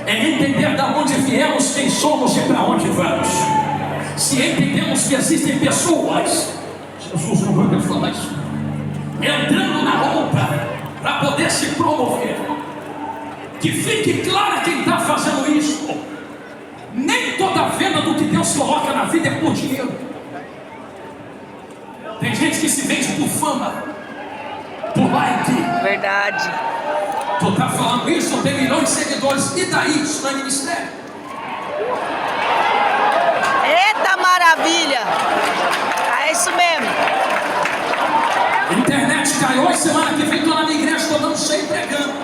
em entender de onde viemos, quem somos e para onde vamos. Se entendemos que existem pessoas, Jesus não vai falar isso, entrando na onda para poder se promover, que fique claro quem está fazendo isso. Nem toda venda do que Deus coloca na vida é por dinheiro. Tem gente que se vende por fama, por like. Verdade. Tu tá falando isso, tem milhões de seguidores, e daí? Isso não é ministério. Eita maravilha. É isso mesmo. Internet caiu, hoje semana que vem tô na minha igreja, estou dando cheio pregando.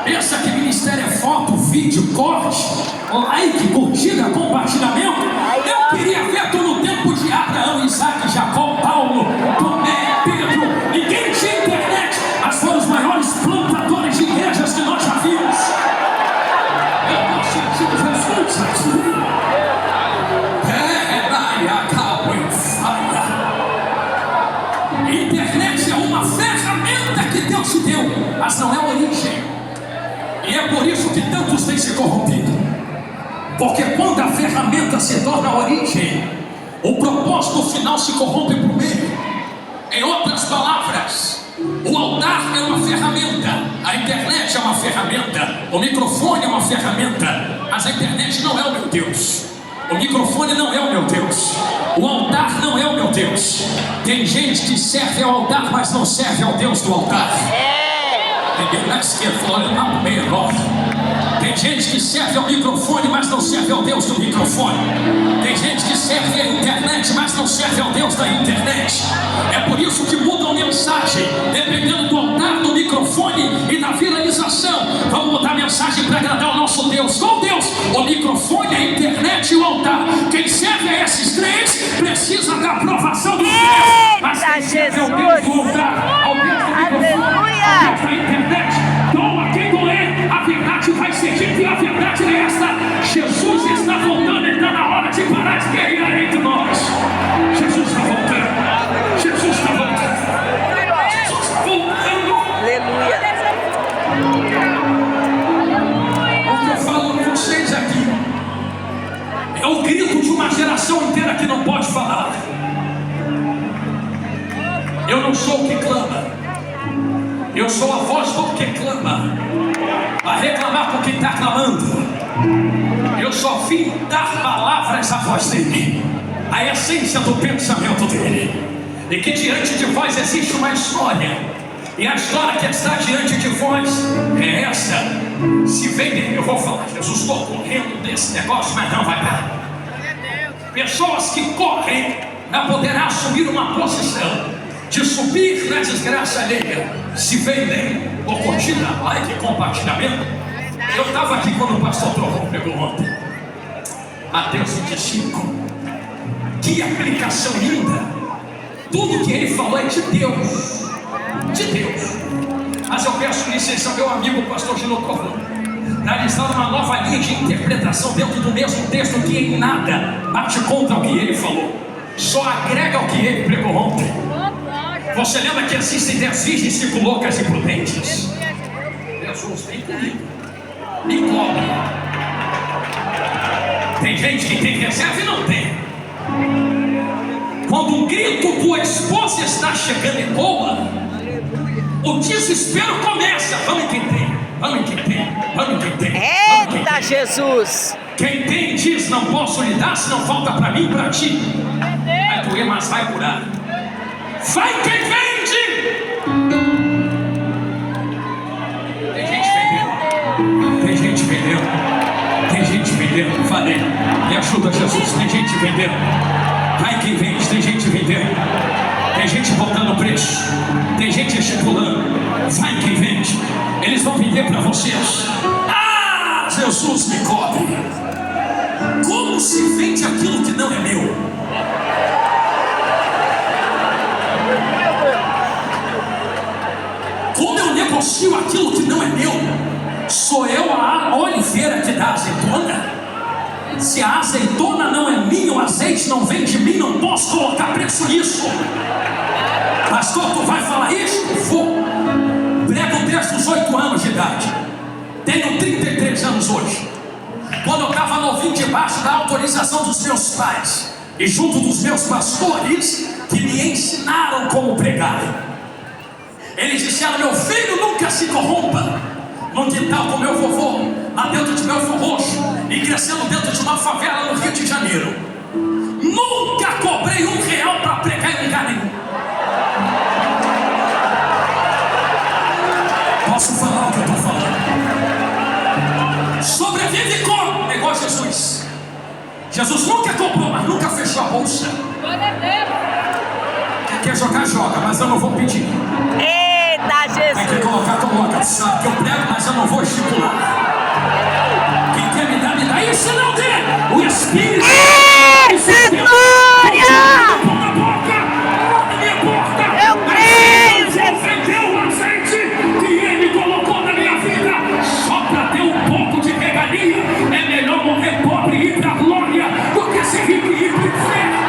Pensa que ministério é foto, vídeo, corte, like, curtida, compartilhamento? Eu queria ver tu no tempo de Abraão, Isaac, Jacó, Paulo, Tomé, Pedro. Ninguém tinha internet, mas foram os maiores plantadores de igrejas que nós já vimos. Eu estou sentindo Jesus aqui. Internet é uma ferramenta que Deus te deu, mas não é a origem. E é por isso que tantos têm se corrompido. Porque quando a ferramenta se torna a origem, o propósito final se corrompe por meio. Em outras palavras, o altar é uma ferramenta, a internet é uma ferramenta, o microfone é uma ferramenta, mas a internet não é o meu Deus. O microfone não é o meu Deus. O altar não é o meu Deus. Tem gente que serve ao altar, mas não serve ao Deus do altar. Tem gente que serve ao microfone, mas não serve ao Deus do microfone. Tem gente que serve à internet, mas não serve ao Deus da internet. É por isso que mudam a mensagem, dependendo do altar, do microfone e da viralização. Vamos mudar a mensagem para agradar o nosso Deus. Qual Deus? O microfone, a internet e o altar. Quem serve a esses três precisa da aprovação do Deus. Mas quem serve ao Deus do altar, ao Deus do microfone, ao Deus da internet, doa quem doer, a verdade vai ser dita e a verdade é esta: Jesus está voltando, e está na hora de parar de guerrear entre nós. Jesus está voltando. Jesus está voltando. Jesus está voltando. Aleluia. O que eu falo com vocês aqui é o grito de uma geração inteira que não pode falar. Eu não sou o que clama, eu sou a voz do que clama, a reclamar com quem está clamando. Eu só vim dar palavras à voz dele, a essência do pensamento dele. E que diante de vós existe uma história, e a história que está diante de vós é essa. Se vem, eu vou falar, Jesus, estou correndo desse negócio, mas não vai dar. Pessoas que correm para poder assumir uma posição de subir na desgraça alheia, se vendem por curtida, like, compartilhamento. Eu estava aqui quando o pastor Trovão pregou ontem, Mateus 25. Que aplicação linda! Tudo que ele falou é de Deus, de Deus. Mas eu peço licença ao meu amigo pastor Gino Trovão para realizar uma nova linha de interpretação dentro do mesmo texto que em nada bate contra o que ele falou. só agrega ao que ele pregou ontem. Você lembra que existem 10 virgens 5 loucas e prudentes? Jesus, vem comigo. Me cobre. Tem gente que tem reserva e não tem. Quando um grito tua esposa está chegando e boa, o desespero começa. Vamos entender, vamos entender, vamos entender. Eita, Jesus! Quem tem diz, não posso lhe dar, se não falta para mim e para ti. Vai doer, mas vai curar. Vai quem vende! Tem gente vendendo. Tem gente vendendo. Tem gente vendendo. Falei. Me ajuda, Jesus. Tem gente vendendo. Vai quem vende. Tem gente vendendo. Tem gente botando preço. Tem gente estipulando. Vai quem vende. Eles vão vender para vocês. Ah, Jesus me cobre. Como se vende aquilo que não é meu? Como eu negocio aquilo que não é meu? Sou eu a oliveira que dá azeitona? Se a azeitona não é minha, o azeite não vem de mim, não posso colocar preço nisso. Pastor, tu vai falar isso? Vou. Prego desde os 8 anos de idade. Tenho 33 anos hoje. Quando eu estava novinho, debaixo da autorização dos meus pais e junto dos meus pastores, que me ensinaram como pregar. Eles disseram: meu filho, nunca se corrompa. Num quintal com meu vovô, lá dentro de Belfor Roxo, e crescendo dentro de uma favela no Rio de Janeiro. Nunca cobrei R$1 para pregar em lugar nenhum. Posso falar o que eu estou falando? Sobrevive como? Negócio Jesus. Jesus nunca comprou, mas nunca fechou a bolsa. Quer jogar, joga, mas eu não vou pedir. Eita, Quem quer colocar, coloca. Sabe que eu prego, mas eu não vou estipular. Quem quer me dar, me dá. E se não der, o Espírito. Eita, glória! Eu creio, Jesus! Vendeu o azeite que Ele colocou na minha vida. Só para ter um pouco de regalia. É melhor morrer pobre e ir para a glória do que ser rico e ir para o inferno.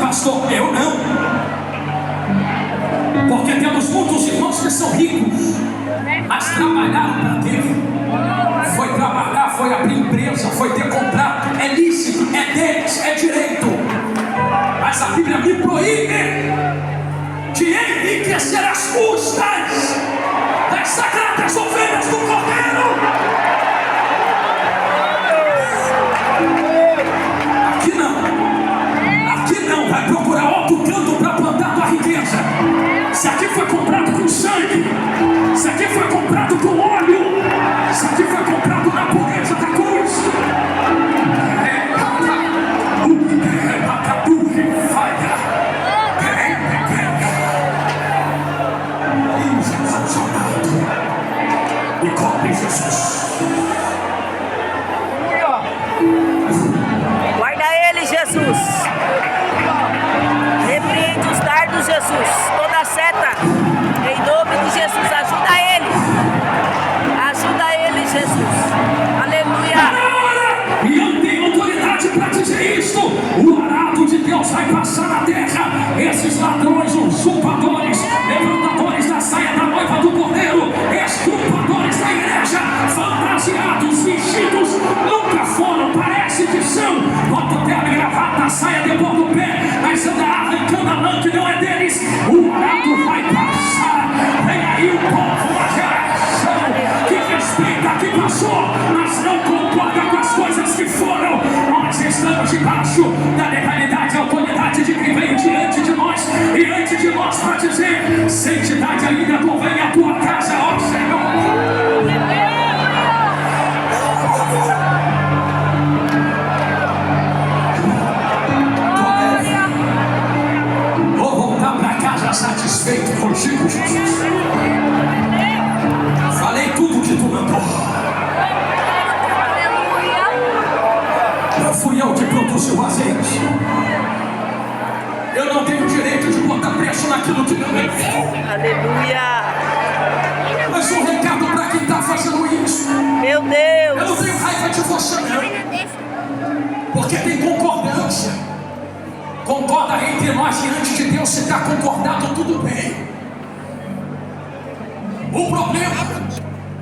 Pastor, eu não. Porque temos muitos irmãos que são ricos, mas trabalharam para Deus. Foi trabalhar, foi abrir empresa, foi ter contrato. É lícito, é deles, é direito. Mas a Bíblia me proíbe de enriquecer as custas das sagradas ovelhas do Cordeiro. Aqui não. Não, vai procurar outro canto para plantar tua riqueza. Se aqui foi comprado com sangue, se aqui foi comprado com óleo, se aqui foi comprado na pureza da cruz. Me cobre, Jesus. Guarda ele, Jesus! Repreende os dardos, Jesus, toda seta, em nome de Jesus, ajuda ele, Jesus, aleluia. E eu tenho autoridade para dizer isto: o arado de Deus vai passar na terra. Esses ladrões, usurpadores, levantadores da saia da noiva do Cordeiro, esculpadores da igreja, fantasiados, vestidos, nunca foram, parece que são. Bota o terno e gravata, saia depois do pé, mas anda arrancando a lã que não é deles. O arado vai passar. Vem aí o povo, uma geração que respeita, que passou, mas não concorda com as coisas que foram. Nós estamos debaixo da legalidade e autoridade de quem veio diante de nós e antes de nós para dizer: santidade ainda convém a tua casa, ó Senhor. Satisfeito contigo, Jesus. Falei tudo que tu mandou. Não fui eu que produzi o azeite. Eu não tenho direito de botar preço naquilo que não é meu. Aleluia. Mas um recado para quem está fazendo isso. Meu Eu Deus. não tenho raiva de você não. Porque tem concordância. Concorda entre nós diante de Deus. Se está concordado, tudo bem. O problema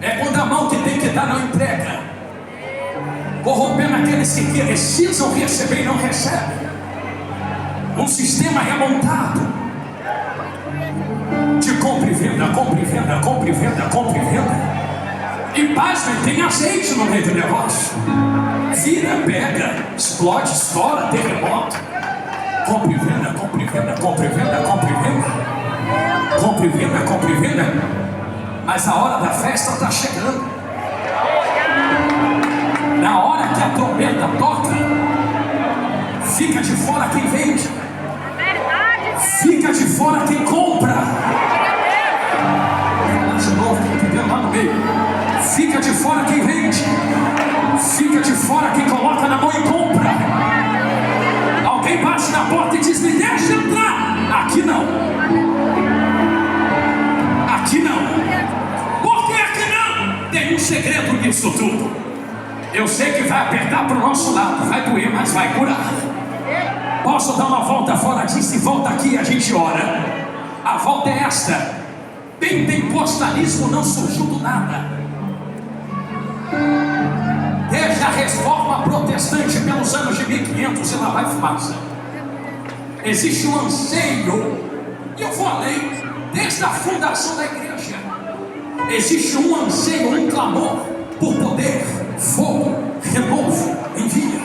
é quando a mão que tem que dar não entrega, corrompendo aqueles que precisam receber e não recebem. Um sistema remontado de compra e venda, compra e venda, compra e venda, compra e venda. E pasmem, tem azeite no meio do negócio. Vira, pega, explode, estoura, terremoto. Compra e venda, compra e venda, compra e venda, compra e venda. Compra e venda, compra e venda. Mas a hora da festa está chegando. Na hora que a trombeta toca, fica de fora quem vende, fica de fora quem compra. De novo, entendeu? Lá no meio. Fica de fora quem vende, fica de fora quem coloca na mão e compra. Alguém bate na porta e diz: me deixa entrar. Aqui não. Aqui não. Por que aqui não? Tem um segredo nisso tudo. Eu sei que vai apertar para o nosso lado, vai doer, mas vai curar. Posso dar uma volta fora disso e volta aqui e a gente ora? A volta é esta: pentecostalismo não surgiu do nada. Desde a reforma protestante pelos anos de 1500 e lá vai fumaça. Existe um anseio, e eu vou além, desde a fundação da igreja. Existe um anseio, um clamor por poder, fogo, renovo, envia.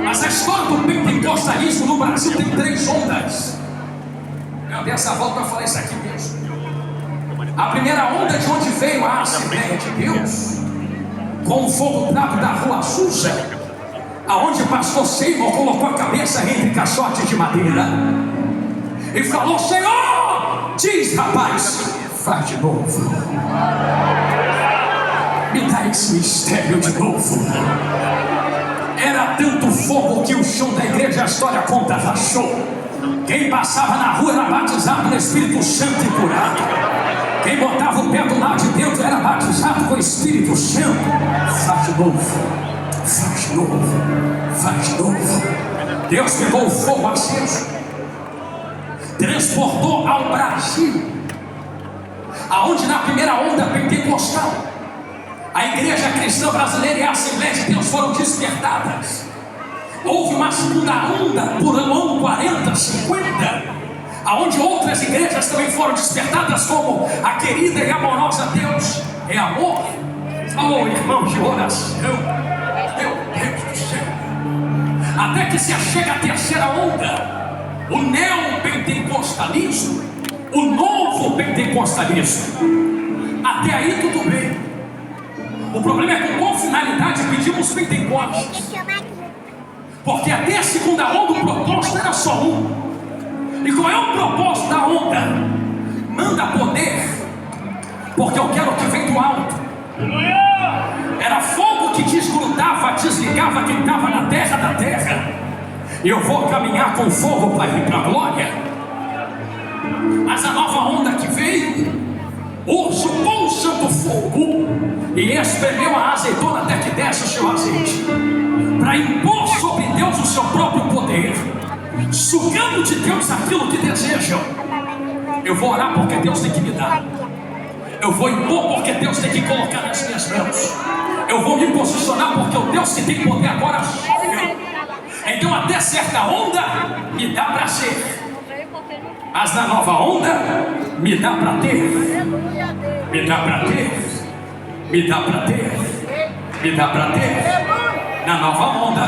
Mas a história do pentecostalismo no Brasil tem 3 ondas. Eu dei essa volta para falar isso aqui mesmo. A primeira onda, de onde veio a Assembleia de Deus, com o fogo trapo da Rua Susa, aonde o pastor Seymour colocou a cabeça entre caixotes de madeira e falou: Senhor, diz, rapaz, faz de novo. Me dá esse mistério de novo. Era tanto fogo que o chão da igreja, a história conta, rachou. Quem passava na rua era batizado no Espírito Santo e curado. Quem botava o pé do lado de dentro era batizado com o Espírito Santo. Faz de novo, faz de novo, faz de novo. Deus pegou o fogo aceso, transportou ao Brasil, aonde na primeira onda pentecostal a igreja cristã brasileira e a Assembleia de Deus foram despertadas. Houve uma segunda onda por ano 40, 50, aonde outras igrejas também foram despertadas, como a querida e amorosa Deus é amor. Oh, irmãos de oração, meu Deus do céu. Até que se achega a terceira onda, o neopentecostalismo, o novo pentecostalismo. Até aí tudo bem. O problema é que, com finalidade, pedimos Pentecostes, porque até a segunda onda o propósito era só um. E qual é o propósito da onda? Manda poder, porque eu quero o que vem do alto. Era fogo que desgrudava, desligava quem estava na terra da terra. E eu vou caminhar com fogo para ir para a glória. Mas a nova onda que veio usurpou o santo fogo e espremeu a azeitona até que desce o seu azeite, para impor sobre Deus o seu próprio poder, sugando de Deus aquilo que desejam. Eu vou orar porque Deus tem que me dar. Eu vou impor porque Deus tem que colocar nas minhas mãos. Eu vou me posicionar porque o Deus que tem poder agora sou eu. Então até certa onda me dá para ser, mas na nova onda me dá para ter. Me dá para ter. Me dá para ter. Me dá para ter. Na nova onda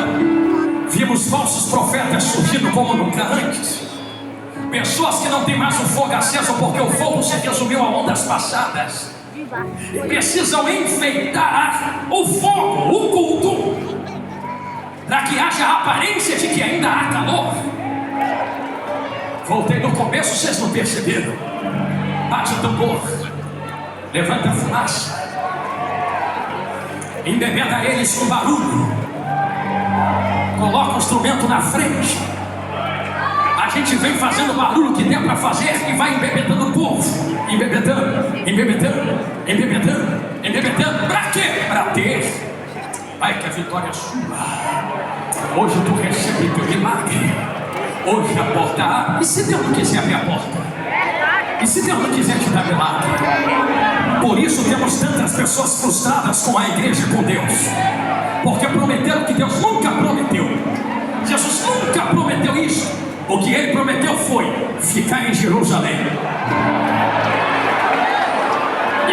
vimos falsos profetas surgindo como nunca antes. Pessoas que não têm mais o fogo aceso porque o fogo se resumiu a ondas passadas e precisam enfeitar o fogo, o culto, para que haja a aparência de que ainda há calor. Voltei no começo, vocês não perceberam. Bate o tambor, levanta a fumaça, embebeda eles com barulho, coloca o instrumento na frente A gente vem fazendo o barulho que der para fazer e vai embebedando o povo. Embebedando, embebedando, embebedando, embebedando. Para quê? Para ter. Vai que a vitória é sua. Hoje tu recebe teu milagre. Hoje a porta abre. E se Deus não quiser abrir a porta? E se Deus não quiser te dar milagre? Por isso temos tantas pessoas frustradas com a igreja e com Deus. Porque prometeram que Deus nunca prometeu. Jesus nunca prometeu isso. O que ele prometeu foi ficar em Jerusalém.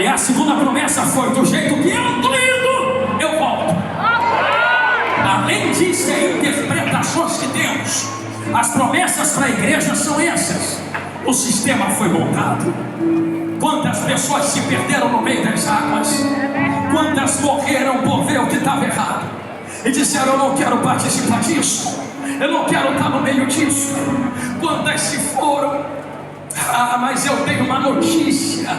E a segunda promessa foi: do jeito que eu estou indo, eu volto. Além disso, é interpretações de Deus. As promessas para a igreja são essas. O sistema foi montado. Quantas pessoas se perderam no meio das águas? Quantas morreram por ver o que estava errado e disseram: eu não quero participar disso, eu não quero estar no meio disso. Quantas se foram? Mas eu tenho uma notícia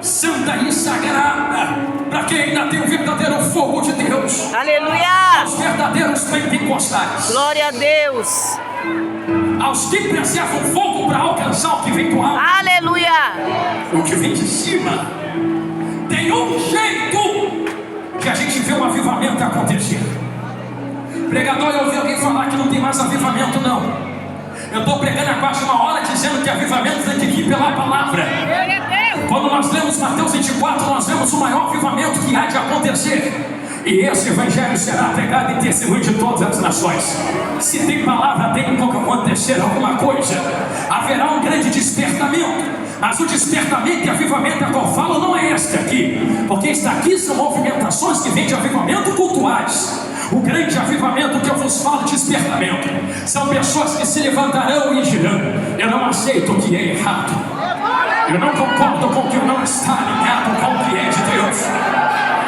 santa e sagrada para quem ainda tem o verdadeiro fogo de Deus. Aleluia! Os verdadeiros pentecostais. Glória a Deus! Aos que preservam fogo para alcançar o que vem do alto. Aleluia! O que vem de cima. Tem um jeito que a gente vê um avivamento acontecer. Pregador, eu ouvi alguém falar que não tem mais avivamento, não. Eu estou pregando há quase uma hora dizendo que avivamento tem que vir pela palavra. Quando nós lemos Mateus 24, nós vemos o maior avivamento que há de acontecer. E esse evangelho será pregado em testemunho de todas as nações. Se tem palavra, tem que acontecer alguma coisa. Haverá um grande despertamento. Mas o despertamento e avivamento a qual falo não é este aqui. Porque este aqui são movimentações que vêm de avivamento cultuais. O grande avivamento que eu vos falo, despertamento, são pessoas que se levantarão e dirão: eu não aceito o que é errado, eu não concordo com o que não está alinhado com o que é de Deus.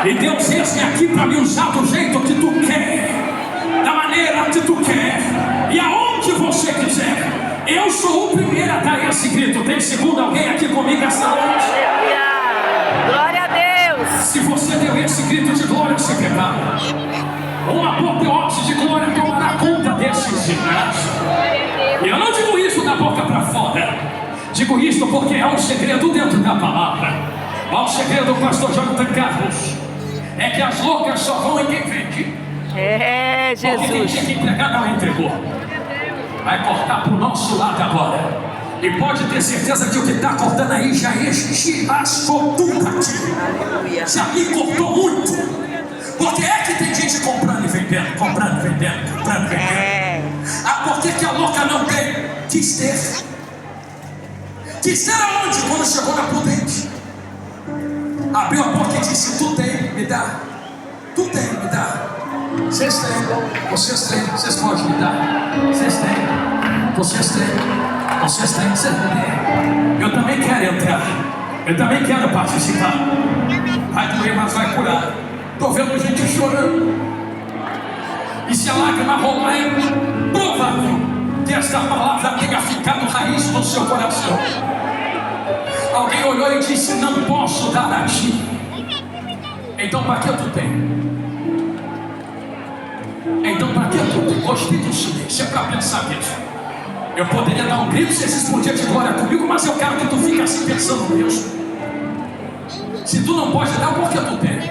E Deus esse aqui para me usar do jeito que tu quer, da maneira que tu quer e aonde você quiser. Eu sou o primeiro a dar esse grito. Tem segundo alguém aqui comigo esta noite? Glória a Deus! Se você deu esse grito de glória, se prepara. Uma apoteose de glória tomará conta desse ginásio. E eu não digo isso da boca para fora. Digo isso porque há um segredo dentro da palavra. Há um segredo do pastor Jonathan Carlos. É que as loucas só vão em quem vende. É, Porque tem Jesus! gente que entregar não entregou. Vai cortar para o nosso lado agora. E pode ter certeza que o que está cortando aí já estilhaçou tudo aqui. Já me cortou muito. Porque é que tem gente comprando e vendendo, comprando e vendendo, comprando e vendendo. Por que a louca não tem? Quis ter. Quis ter aonde? Quando chegou na prudente. Abriu a porta e disse: tu tem, me dá. Tu tem, me dá. Vocês têm, vocês podem me dar. Vocês têm, vocês têm, vocês têm. Eu também quero entrar. Eu também quero participar. Vai doer, mas vai curar. Estou vendo gente chorando. E se a lágrima rolar, é provável que esta palavra tenha ficado raiz no seu coração. Alguém olhou e disse: não posso dar a ti. Então para que tu tem? Então para que tu tem? Gostei do silêncio, é para pensar nisso. Eu poderia dar um grito se esse explodir de glória comigo, mas eu quero que tu fique assim pensando mesmo. Se tu não pode dar, por que tu tem?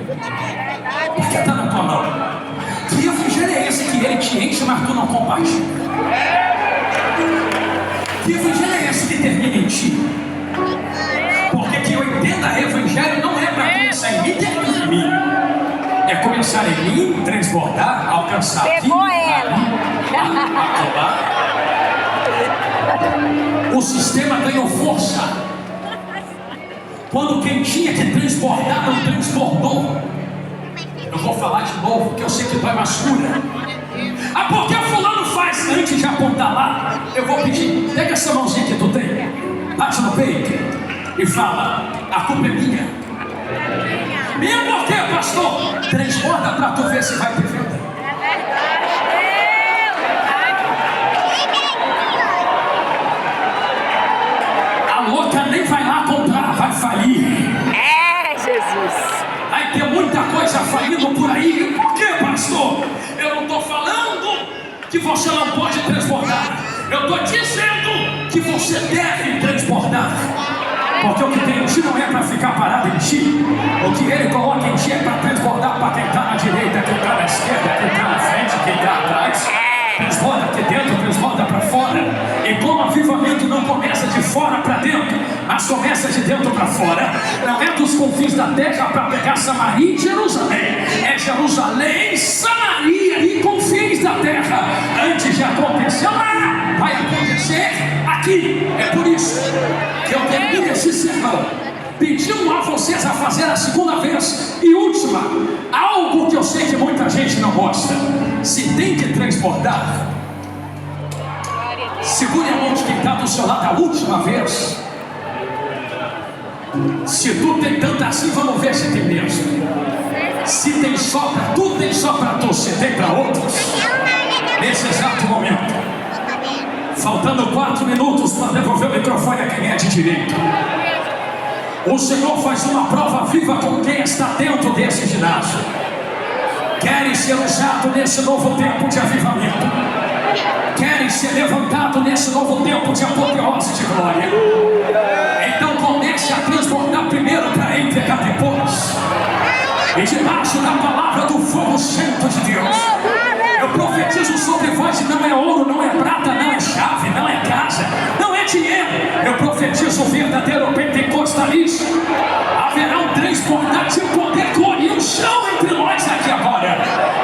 Porque está na tua mão. Que evangelho é esse que ele te enche, mas tu não compartilha? Que evangelho é esse que termina em ti? Porque que eu entenda, evangelho não é para começar em mim e terminar em mim. É começar em mim, transbordar, alcançar Pegou aqui, ela. ali, acabar. O sistema ganhou força quando quem tinha que transbordar não transbordou. Eu vou falar de novo, porque eu sei que vai mais cura. Porque o fulano faz antes de apontar lá. Eu vou pedir: pega essa mãozinha que tu tem, bate no peito e fala: a culpa é minha. Minha por quê, pastor? Transborda pra tu ver se vai ter vida. A louca nem vai lá comprar, vai falir. É, Jesus! Vai ter muita coisa falindo por aí. Por quê, pastor? Eu não estou falando que você não pode transbordar. Eu estou dizendo você deve transbordar. Porque o que tem em ti não é para ficar parado em ti. O que ele coloca em ti é para transbordar para quem está na direita, quem está na esquerda, quem está na frente, quem está atrás. Transborda aqui dentro, transborda para fora. E como avivamento não começa de fora para dentro, mas começa de dentro para fora. Não é dos confins da terra para pegar Samaria e Jerusalém. É Jerusalém, Samaria e confins da terra. Antes de acontecer lá, vai acontecer aqui. É por isso que eu termino esse sermão pedindo a vocês a fazer a segunda vez e última, algo que eu sei que muita gente não gosta. Se tem que transportar, segure a mão de quem está do seu lado a última vez. Se tu tem tanto assim, vamos ver se tem mesmo. Se tem só para tu, tem só para tu. Se tem para outros, nesse exato momento, faltando 4 minutos para devolver o microfone a quem é de direito, o Senhor faz uma prova viva com quem está dentro desse ginásio. Querem ser usado nesse novo tempo de avivamento. Querem ser levantado nesse novo tempo de apoteose de glória. Então comece a transbordar primeiro para entregar depois. E debaixo da palavra do fogo santo de Deus, eu profetizo sobre vós. Não é ouro, não é prata, não é chave, não é casa, não é dinheiro. Eu profetizo o verdadeiro pentecostalismo. Haverá um transportar de poder, glória e unção entre nós aqui agora.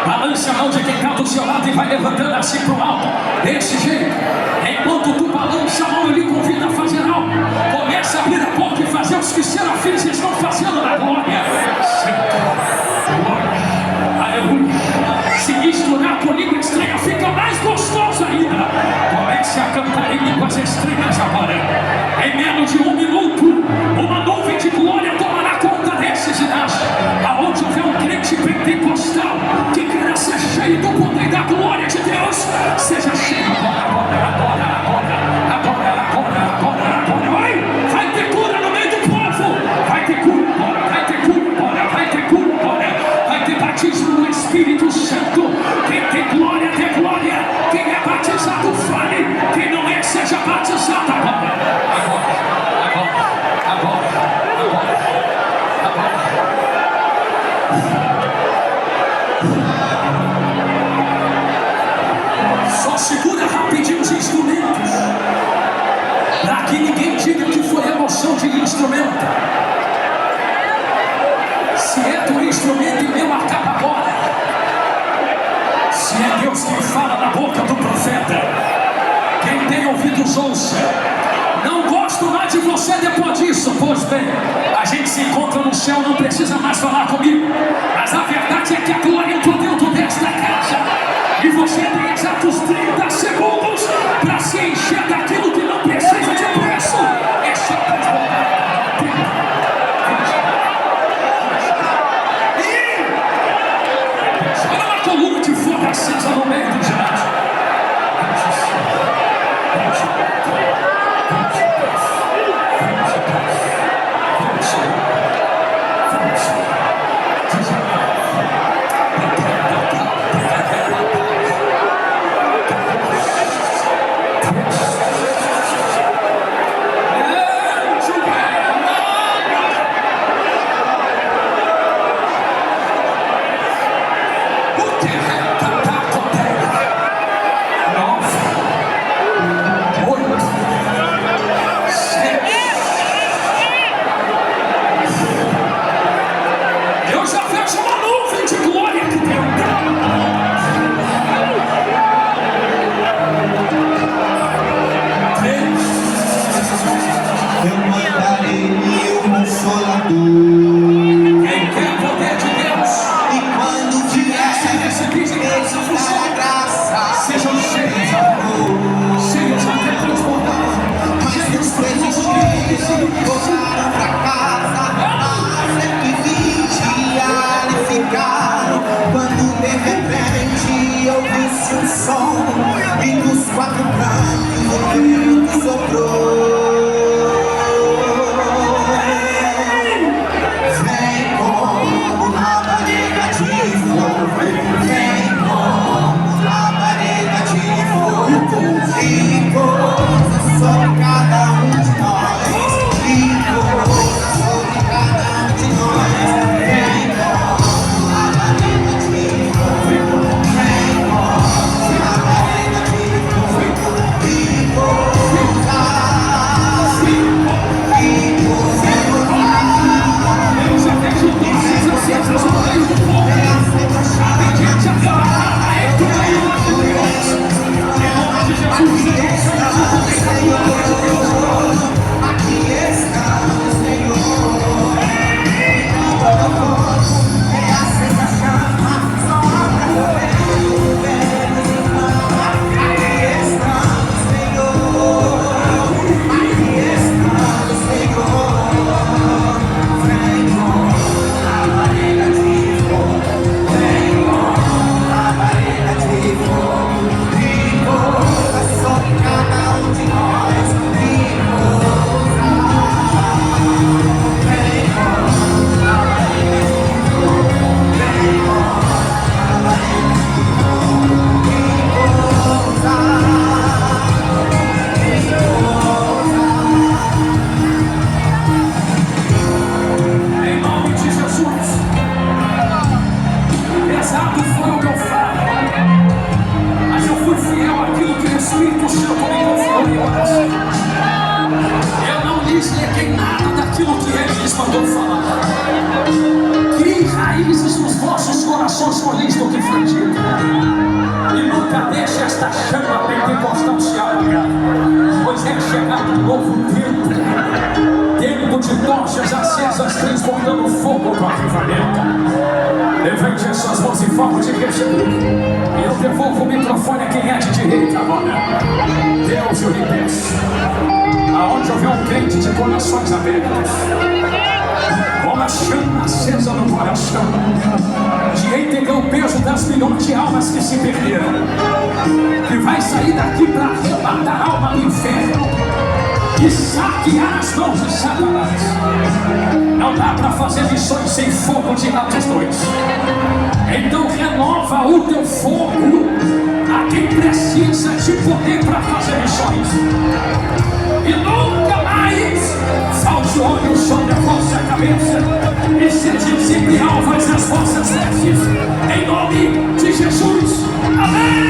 Balance a mão de quem está do seu lado e vai levantando assim para o alto, desse jeito. Enquanto tu balança a mão, eu lhe convido a fazer algo. Começa a abrir a boca e fazer os que serafins estão fazendo na glória. Aleluia. Se misturar com língua estranha fica mais gostoso ainda. Comece a cantar em línguas estranhas agora. Em menos de 1 minuto, uma nuvem de glória tomará conta desse ginásio. Aonde houver um crente pentecostal que queira ser cheio do poder da glória de Deus, seja cheio agora. Vai ter cura no meio do povo. Vai ter cura agora, vai ter cura agora, vai ter cura agora. Vai ter batismo no Espírito Santo. Quem tem glória, tem glória. Quem é batizado, fale. Quem não é, seja batizado agora. Só segura rapidinho os instrumentos, para que ninguém diga que foi emoção de instrumento. Se é do instrumento, meu acaba agora. Se é Deus quem fala na boca do profeta, quem tem ouvidos ouça. Não gosto mais de você depois disso. Pois bem, a gente se encontra no céu, não precisa mais falar comigo. Mas a verdade é que a glória entrou dentro desta casa. E você tem exatos 30 segundos para se encher daquilo que não precisa de preço. É só transbordar. Olha uma coluna de fogo acesa no meio do ginásio. lhes mandou falar. Criem raízes nos vossos corações com isto que foi dito. E nunca deixe esta chama pentecostal se apagar, pois é chegado um novo tempo, tempo de tochas acesas transportando fogo para o avivamento. Levante as suas mãos em forma de queixo. E eu devolvo o microfone a quem é de direita agora. Deus, eu lhe peço, aonde houver um crente de corações abertos, com a chama acesa no coração, de entregar o peso das milhões de almas que se perderam, que vai sair daqui para arrebatar a alma do inferno e saquear as mãos de Satanás. Não dá para fazer missões sem fogo de Atos 2. Então renova o teu fogo a quem precisa de poder para fazer missões. E nunca mais falte olho sobre a vossa cabeça e sejam sempre alvas das vossas vestes, em nome de Jesus. Amém.